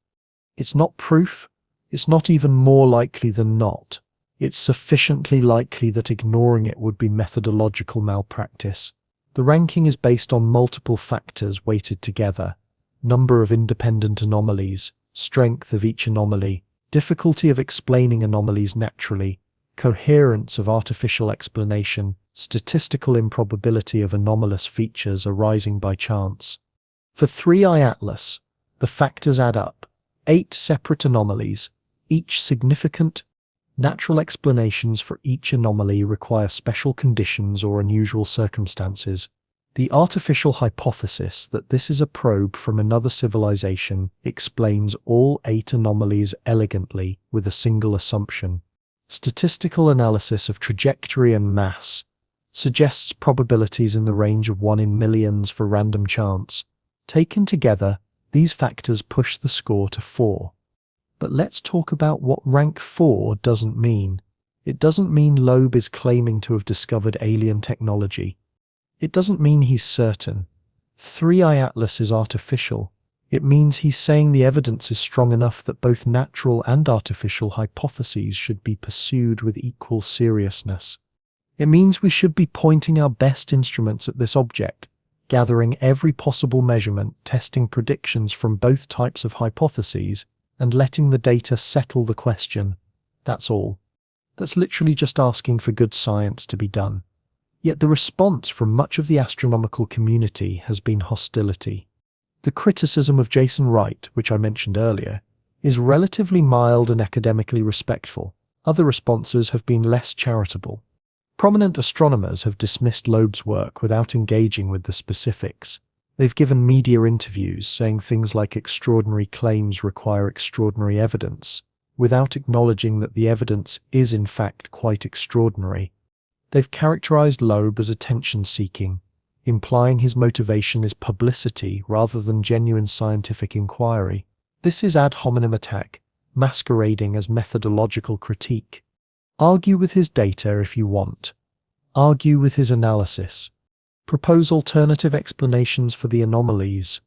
It's not proof. It's not even more likely than not. It's sufficiently likely that ignoring it would be methodological malpractice. The ranking is based on multiple factors weighted together: number of independent anomalies, strength of each anomaly, difficulty of explaining anomalies naturally, coherence of artificial explanation, statistical improbability of anomalous features arising by chance. For 3i Atlas, the factors add up: 8 separate anomalies, each significant. Natural explanations for each anomaly require special conditions or unusual circumstances. The artificial hypothesis that this is a probe from another civilization explains all 8 anomalies elegantly with a single assumption. Statistical analysis of trajectory and mass suggests probabilities in the range of 1 in millions for random chance. Taken together, these factors push the score to 4. But let's talk about what rank 4 doesn't mean. It doesn't mean Loeb is claiming to have discovered alien technology. It doesn't mean he's certain 3i Atlas is artificial. It means he's saying the evidence is strong enough that both natural and artificial hypotheses should be pursued with equal seriousness. It means we should be pointing our best instruments at this object, gathering every possible measurement, testing predictions from both types of hypotheses, and letting the data settle the question. That's all. That's literally just asking for good science to be done. Yet the response from much of the astronomical community has been hostility. The criticism of Jason Wright, which I mentioned earlier, is relatively mild and academically respectful. Other responses have been less charitable. Prominent astronomers have dismissed Loeb's work without engaging with the specifics. They've given media interviews saying things like extraordinary claims require extraordinary evidence, without acknowledging that the evidence is in fact quite extraordinary. They've characterized Loeb as attention-seeking, implying his motivation is publicity rather than genuine scientific inquiry. This is ad hominem attack, masquerading as methodological critique. Argue with his data if you want. Argue with his analysis. Propose alternative explanations for the anomalies.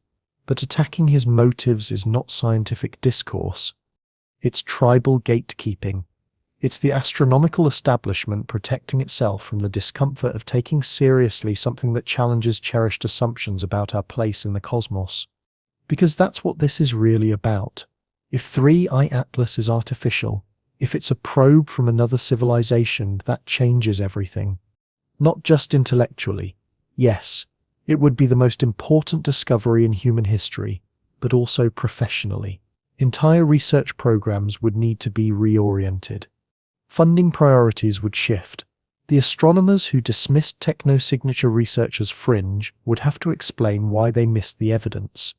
But attacking his motives is not scientific discourse. It's tribal gatekeeping. It's the astronomical establishment protecting itself from the discomfort of taking seriously something that challenges cherished assumptions about our place in the cosmos. Because that's what this is really about. If 3I Atlas is artificial, if it's a probe from another civilization, that changes everything. Not just intellectually. Yes, it would be the most important discovery in human history, but also professionally. Entire research programs would need to be reoriented. Funding priorities would shift. The astronomers who dismissed technosignature research as fringe would have to explain why they missed the evidence.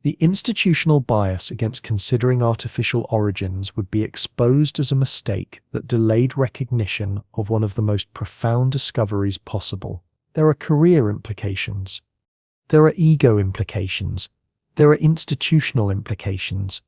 The institutional bias against considering artificial origins would be exposed as a mistake that delayed recognition of one of the most profound discoveries possible. There are career implications. There are ego implications. There are institutional implications.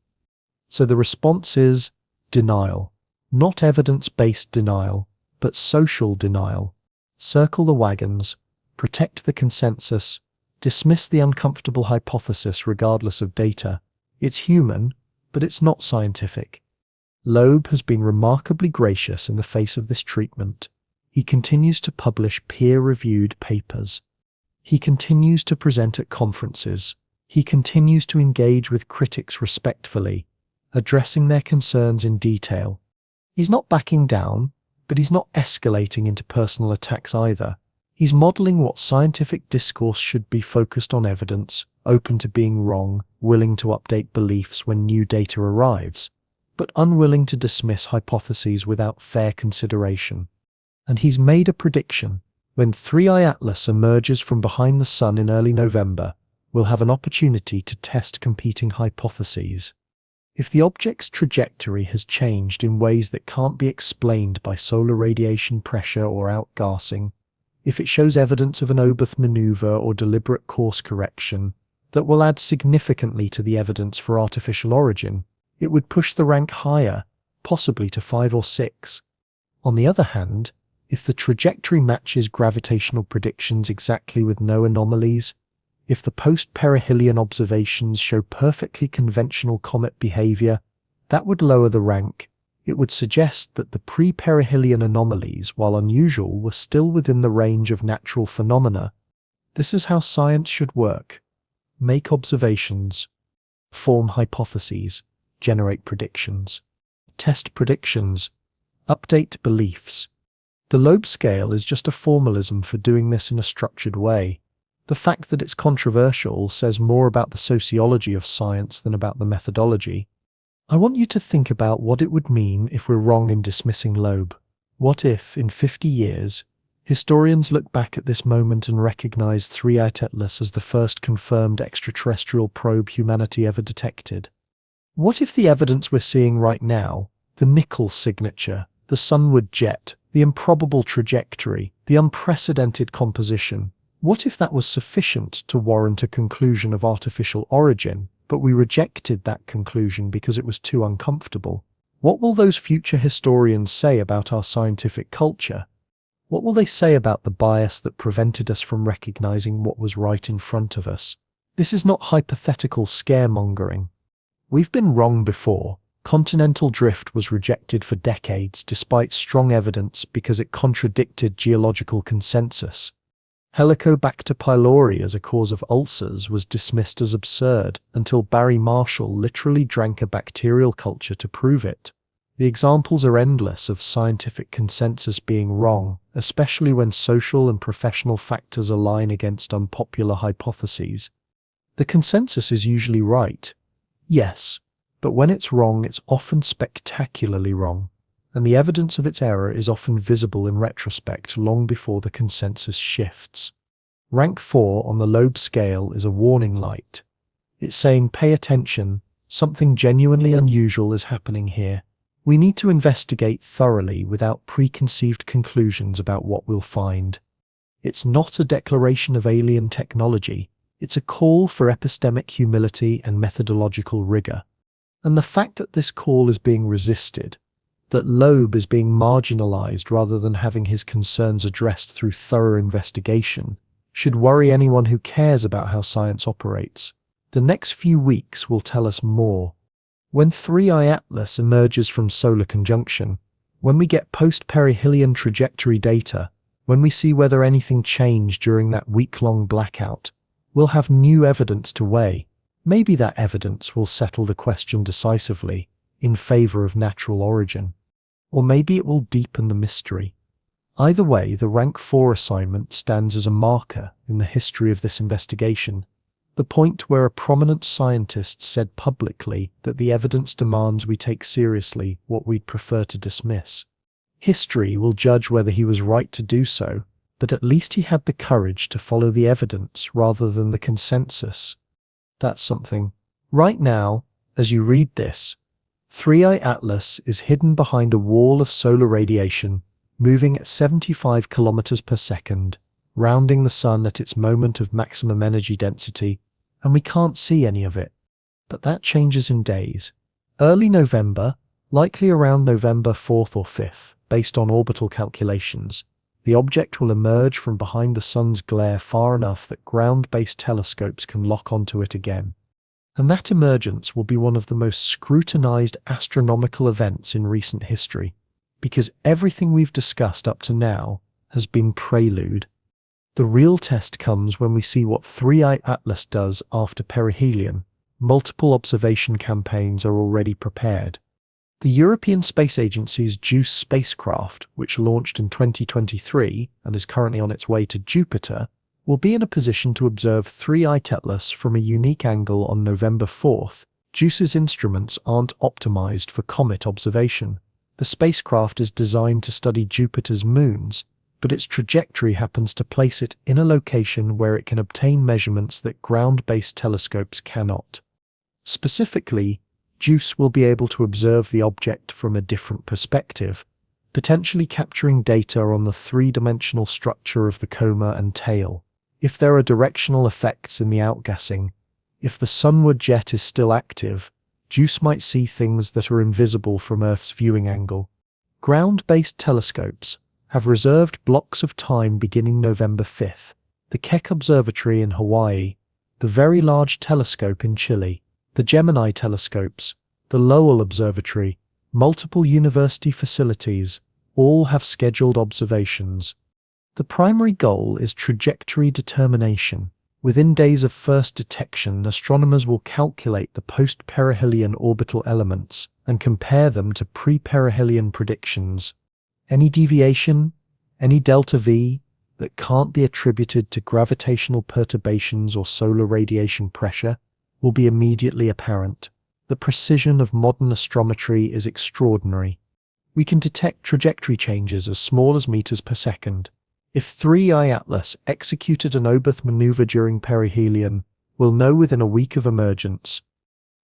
So the response is denial. Not evidence-based denial, but social denial. Circle the wagons, protect the consensus, dismiss the uncomfortable hypothesis regardless of data. It's human, but it's not scientific. Loeb has been remarkably gracious in the face of this treatment. He continues to publish peer-reviewed papers. He continues to present at conferences. He continues to engage with critics respectfully, addressing their concerns in detail. He's not backing down, but he's not escalating into personal attacks either. He's modeling what scientific discourse should be: focused on evidence, open to being wrong, willing to update beliefs when new data arrives, but unwilling to dismiss hypotheses without fair consideration. And he's made a prediction. When 3I Atlas emerges from behind the sun in early November, we'll have an opportunity to test competing hypotheses. If the object's trajectory has changed in ways that can't be explained by solar radiation pressure or outgassing, if it shows evidence of an Oberth maneuver or deliberate course correction that will add significantly to the evidence for artificial origin, it would push the rank higher, possibly to 5 or 6. On the other hand, if the trajectory matches gravitational predictions exactly with no anomalies, if the post-perihelion observations show perfectly conventional comet behavior, that would lower the rank. It would suggest that the pre-perihelion anomalies, while unusual, were still within the range of natural phenomena. This is how science should work. Make observations, form hypotheses, generate predictions, test predictions, update beliefs. The Loeb scale is just a formalism for doing this in a structured way. The fact that it's controversial says more about the sociology of science than about the methodology. I want you to think about what it would mean if we're wrong in dismissing Loeb. What if, in 50 years, historians look back at this moment and recognize 3I Atlas as the first confirmed extraterrestrial probe humanity ever detected? What if the evidence we're seeing right now, the nickel signature, the sunward jet, the improbable trajectory, the unprecedented composition, what if that was sufficient to warrant a conclusion of artificial origin, but we rejected that conclusion because it was too uncomfortable? What will those future historians say about our scientific culture? What will they say about the bias that prevented us from recognizing what was right in front of us? This is not hypothetical scaremongering. We've been wrong before. Continental drift was rejected for decades despite strong evidence because it contradicted geological consensus. Helicobacter pylori as a cause of ulcers was dismissed as absurd until Barry Marshall literally drank a bacterial culture to prove it. The examples are endless of scientific consensus being wrong, especially when social and professional factors align against unpopular hypotheses. The consensus is usually right, yes, but when it's wrong, it's often spectacularly wrong, and the evidence of its error is often visible in retrospect long before the consensus shifts. Rank 4 on the Loeb scale is a warning light. It's saying, pay attention, something genuinely unusual is happening here. We need to investigate thoroughly without preconceived conclusions about what we'll find. It's not a declaration of alien technology, it's a call for epistemic humility and methodological rigor. And the fact that this call is being resisted, That Loeb is being marginalized rather than having his concerns addressed through thorough investigation should worry anyone who cares about how science operates. The next few weeks will tell us more. When 3I Atlas emerges from solar conjunction, when we get post-perihelion trajectory data, when we see whether anything changed during that week-long blackout, we'll have new evidence to weigh. Maybe that evidence will settle the question decisively in favor of natural origin. Or maybe it will deepen the mystery. Either way, the Rank 4 assignment stands as a marker in the history of this investigation, the point where a prominent scientist said publicly that the evidence demands we take seriously what we'd prefer to dismiss. History will judge whether he was right to do so, but at least he had the courage to follow the evidence rather than the consensus. That's something. Right now, as you read this, 3I Atlas is hidden behind a wall of solar radiation, moving at 75 kilometers per second, rounding the sun at its moment of maximum energy density, and we can't see any of it. But that changes in days. Early November, likely around November 4th or 5th, based on orbital calculations, the object will emerge from behind the sun's glare far enough that ground-based telescopes can lock onto it again. And that emergence will be one of the most scrutinized astronomical events in recent history, because everything we've discussed up to now has been prelude. The real test comes when we see what 3I Atlas does after perihelion. Multiple observation campaigns are already prepared. The European Space Agency's JUICE spacecraft, which launched in 2023 and is currently on its way to Jupiter, will be in a position to observe 3I Atlas from a unique angle on November 4th. JUICE's instruments aren't optimized for comet observation. The spacecraft is designed to study Jupiter's moons, but its trajectory happens to place it in a location where it can obtain measurements that ground-based telescopes cannot. Specifically, JUICE will be able to observe the object from a different perspective, potentially capturing data on the three-dimensional structure of the coma and tail. If there are directional effects in the outgassing, if the sunward jet is still active, JUICE might see things that are invisible from Earth's viewing angle. Ground-based telescopes have reserved blocks of time beginning November 5th. The Keck Observatory in Hawaii, the Very Large Telescope in Chile, the Gemini telescopes, the Lowell Observatory, multiple university facilities, all have scheduled observations. The primary goal is trajectory determination. Within days of first detection, astronomers will calculate the post-perihelion orbital elements and compare them to pre-perihelion predictions. Any deviation, any delta V, that can't be attributed to gravitational perturbations or solar radiation pressure will be immediately apparent. The precision of modern astrometry is extraordinary. We can detect trajectory changes as small as meters per second. If 3I Atlas executed an Oberth maneuver during perihelion, we'll know within a week of emergence.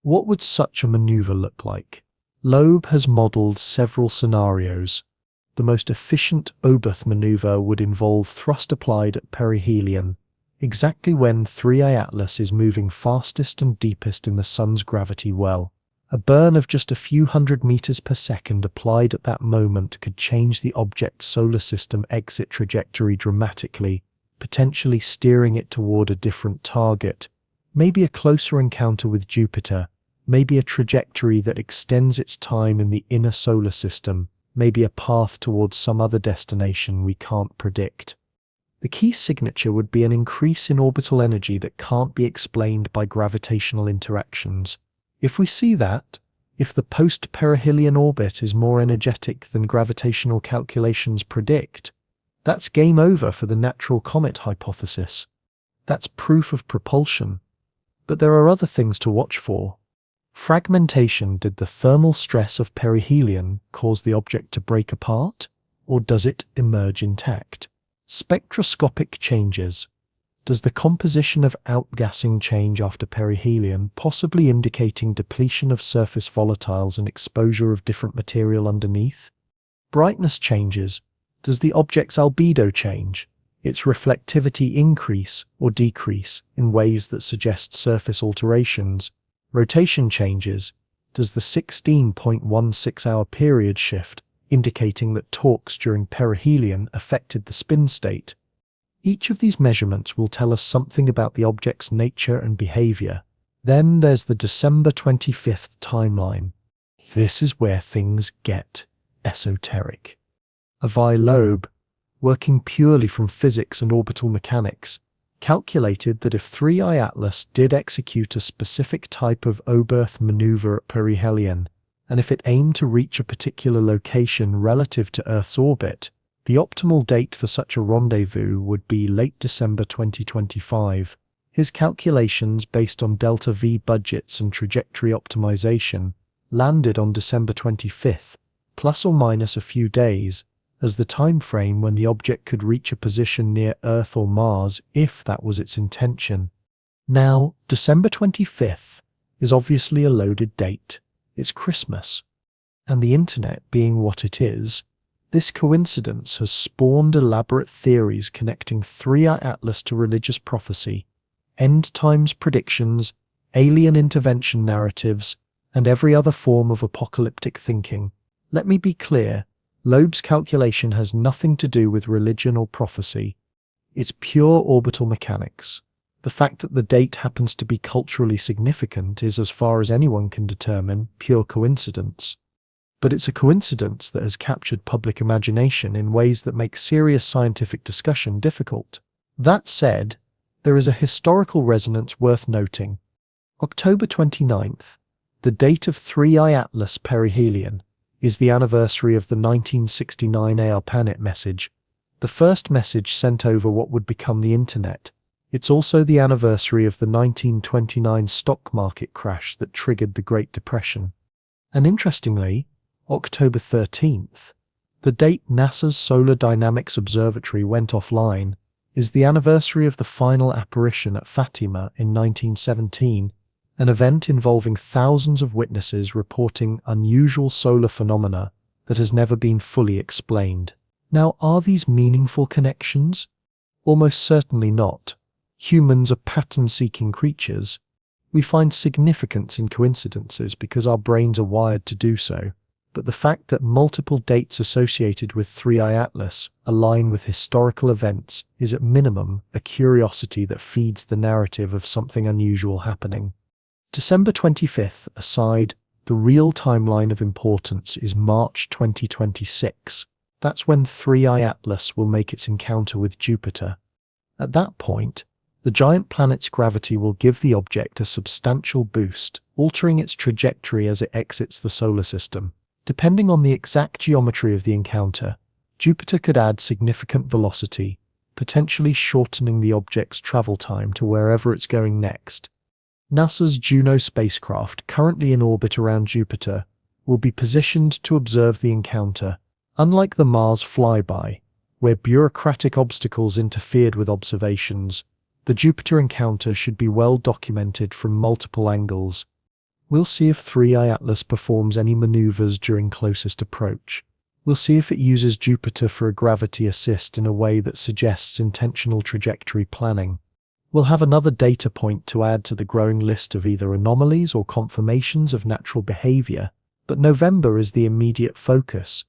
What would such a maneuver look like? Loeb has modeled several scenarios. The most efficient Oberth maneuver would involve thrust applied at perihelion, exactly when 3I Atlas is moving fastest and deepest in the sun's gravity well. A burn of just a few hundred meters per second applied at that moment could change the object's solar system exit trajectory dramatically, potentially steering it toward a different target. Maybe a closer encounter with Jupiter, maybe a trajectory that extends its time in the inner solar system, maybe a path towards some other destination we can't predict. The key signature would be an increase in orbital energy that can't be explained by gravitational interactions. If we see that, if the post-perihelion orbit is more energetic than gravitational calculations predict, that's game over for the natural comet hypothesis. That's proof of propulsion. But there are other things to watch for. Fragmentation. Did the thermal stress of perihelion cause the object to break apart, or does it emerge intact? Spectroscopic changes. Does the composition of outgassing change after perihelion, possibly indicating depletion of surface volatiles and exposure of different material underneath? Brightness changes. Does the object's albedo change, its reflectivity increase or decrease in ways that suggest surface alterations? Rotation changes. does the 16.16-hour period shift, indicating that torques during perihelion affected the spin state. Each of these measurements will tell us something about the object's nature and behavior. Then there's the December 25th timeline. This is where things get esoteric. A lobe, working purely from physics and orbital mechanics, calculated that if 3I Atlas did execute a specific type of O-berth maneuver at perihelion, and if it aimed to reach a particular location relative to Earth's orbit, the optimal date for such a rendezvous would be late December 2025. His calculations, based on delta V budgets and trajectory optimization, landed on December 25th, plus or minus a few days, as the time frame when the object could reach a position near Earth or Mars if that was its intention. Now, December 25th is obviously a loaded date. It's Christmas. And the internet being what it is, this coincidence has spawned elaborate theories connecting 3I Atlas to religious prophecy, end times predictions, alien intervention narratives, and every other form of apocalyptic thinking. Let me be clear. Loeb's calculation has nothing to do with religion or prophecy. It's pure orbital mechanics. The fact that the date happens to be culturally significant is, as far as anyone can determine, pure coincidence. But it's a coincidence that has captured public imagination in ways that make serious scientific discussion difficult. That said, there is a historical resonance worth noting. October 29th, the date of 3I Atlas perihelion, is the anniversary of the 1969 ARPANET message, the first message sent over what would become the internet. It's also the anniversary of the 1929 stock market crash that triggered the Great Depression. And interestingly, October 13th, the date NASA's Solar Dynamics Observatory went offline, is the anniversary of the final apparition at Fatima in 1917, an event involving thousands of witnesses reporting unusual solar phenomena that has never been fully explained. Now, are these meaningful connections? Almost certainly not. Humans are pattern-seeking creatures. We find significance in coincidences because our brains are wired to do so. But the fact that multiple dates associated with 3I Atlas align with historical events is at minimum a curiosity that feeds the narrative of something unusual happening. December 25th aside, the real timeline of importance is March 2026. That's when 3I Atlas will make its encounter with Jupiter. At that point, the giant planet's gravity will give the object a substantial boost, altering its trajectory as it exits the solar system. Depending on the exact geometry of the encounter, Jupiter could add significant velocity, potentially shortening the object's travel time to wherever it's going next. NASA's Juno spacecraft, currently in orbit around Jupiter, will be positioned to observe the encounter. Unlike the Mars flyby, where bureaucratic obstacles interfered with observations, the Jupiter encounter should be well documented from multiple angles. We'll see if 3I Atlas performs any maneuvers during closest approach. We'll see if it uses Jupiter for a gravity assist in a way that suggests intentional trajectory planning. We'll have another data point to add to the growing list of either anomalies or confirmations of natural behavior, but November is the immediate focus.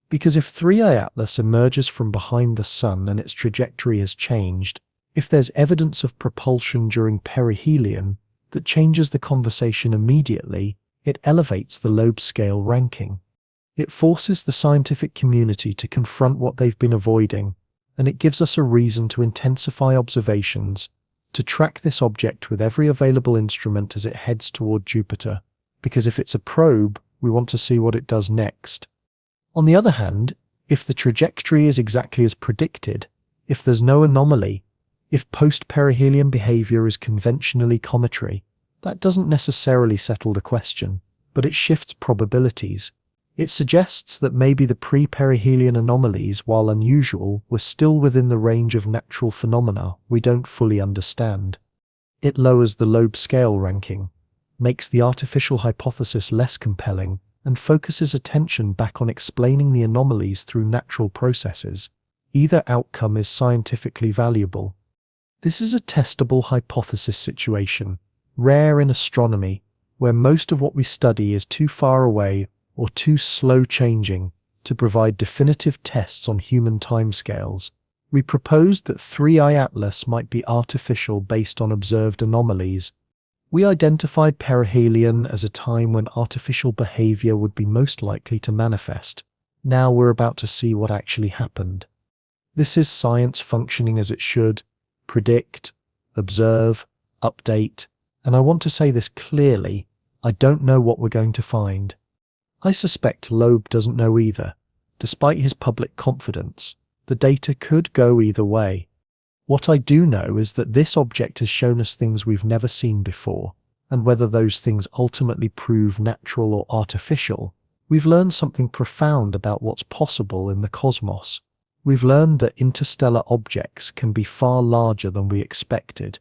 Because if 3I Atlas emerges from behind the Sun and its trajectory has changed, if there's evidence of propulsion during perihelion that changes the conversation immediately, it elevates the Loeb scale ranking. It forces the scientific community to confront what they've been avoiding, and it gives us a reason to intensify observations, to track this object with every available instrument as it heads toward Jupiter, because if it's a probe, we want to see what it does next. On the other hand, if the trajectory is exactly as predicted, if there's no anomaly, if post-perihelion behavior is conventionally cometary, that doesn't necessarily settle the question, but it shifts probabilities. It suggests that maybe the pre-perihelion anomalies, while unusual, were still within the range of natural phenomena we don't fully understand. It lowers the Loeb scale ranking, makes the artificial hypothesis less compelling, and focuses attention back on explaining the anomalies through natural processes. Either outcome is scientifically valuable. This is a testable hypothesis situation, rare in astronomy, where most of what we study is too far away or too slow changing to provide definitive tests on human timescales, we proposed that 3i Atlas might be artificial based on observed anomalies. We identified perihelion as a time when artificial behavior would be most likely to manifest. Now we're about to see what actually happened. This is science functioning as it should: predict, observe, update. And I want to say this clearly: I don't know what we're going to find. I suspect Loeb doesn't know either. Despite his public confidence, the data could go either way. What I do know is that this object has shown us things we've never seen before, and whether those things ultimately prove natural or artificial, we've learned something profound about what's possible in the cosmos. We've learned that interstellar objects can be far larger than we expected.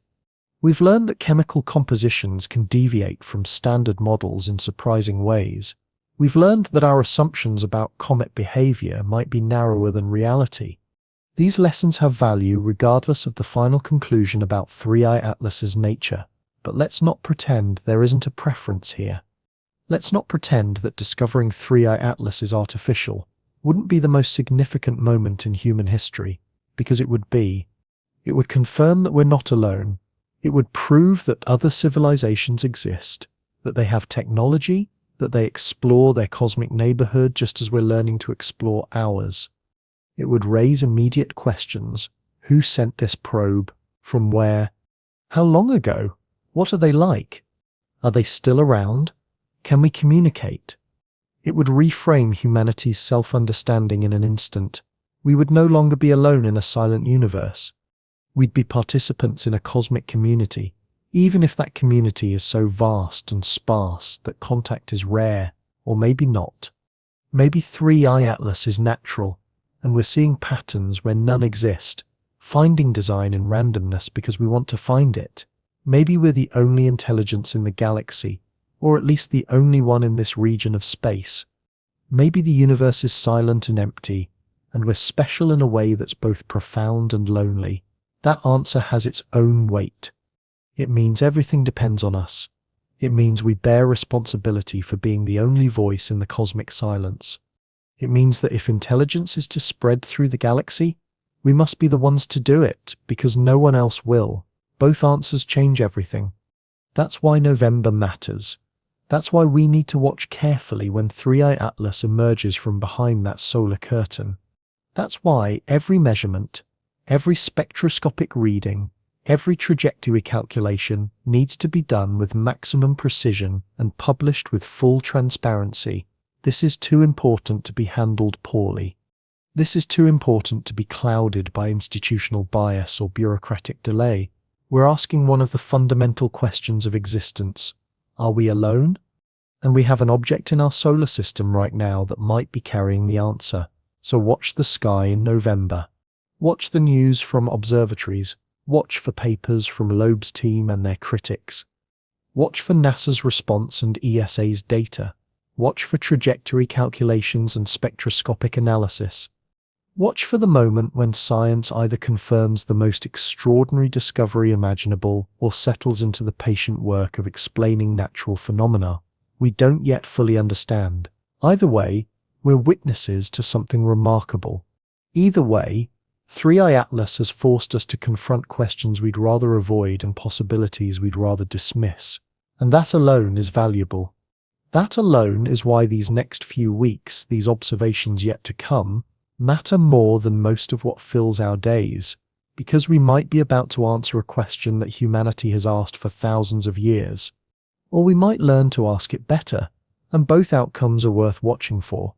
We've learned that chemical compositions can deviate from standard models in surprising ways. We've learned that our assumptions about comet behavior might be narrower than reality. These lessons have value regardless of the final conclusion about 3i Atlas's nature, but let's not pretend there isn't a preference here. Let's not pretend that discovering 3i Atlas is artificial wouldn't be the most significant moment in human history, because it would be. It would confirm that we're not alone. It would prove that other civilizations exist, that they have technology, that they explore their cosmic neighborhood just as we're learning to explore ours. It would raise immediate questions. Who sent this probe? From where? How long ago? What are they like? Are they still around? Can we communicate? It would reframe humanity's self-understanding in an instant. We would no longer be alone in a silent universe. We'd be participants in a cosmic community, even if that community is so vast and sparse that contact is rare, or maybe not. Maybe 3i Atlas is natural, and we're seeing patterns where none exist, finding design in randomness because we want to find it. Maybe we're the only intelligence in the galaxy, or at least the only one in this region of space. Maybe the universe is silent and empty, and we're special in a way that's both profound and lonely. That answer has its own weight. It means everything depends on us. It means we bear responsibility for being the only voice in the cosmic silence. It means that if intelligence is to spread through the galaxy, we must be the ones to do it, because no one else will. Both answers change everything. That's why November matters. That's why we need to watch carefully when 3i Atlas emerges from behind that solar curtain. That's why every measurement, every spectroscopic reading, every trajectory calculation needs to be done with maximum precision and published with full transparency. This is too important to be handled poorly. This is too important to be clouded by institutional bias or bureaucratic delay. We're asking one of the fundamental questions of existence. Are we alone? And we have an object in our solar system right now that might be carrying the answer. So watch the sky in November. Watch the news from observatories. Watch for papers from Loeb's team and their critics. Watch for NASA's response and ESA's data. Watch for trajectory calculations and spectroscopic analysis. Watch for the moment when science either confirms the most extraordinary discovery imaginable or settles into the patient work of explaining natural phenomena we don't yet fully understand. Either way, we're witnesses to something remarkable. Either way, 3i Atlas has forced us to confront questions we'd rather avoid and possibilities we'd rather dismiss. And that alone is valuable. That alone is why these next few weeks, these observations yet to come, matter more than most of what fills our days, because we might be about to answer a question that humanity has asked for thousands of years. Or we might learn to ask it better, and both outcomes are worth watching for.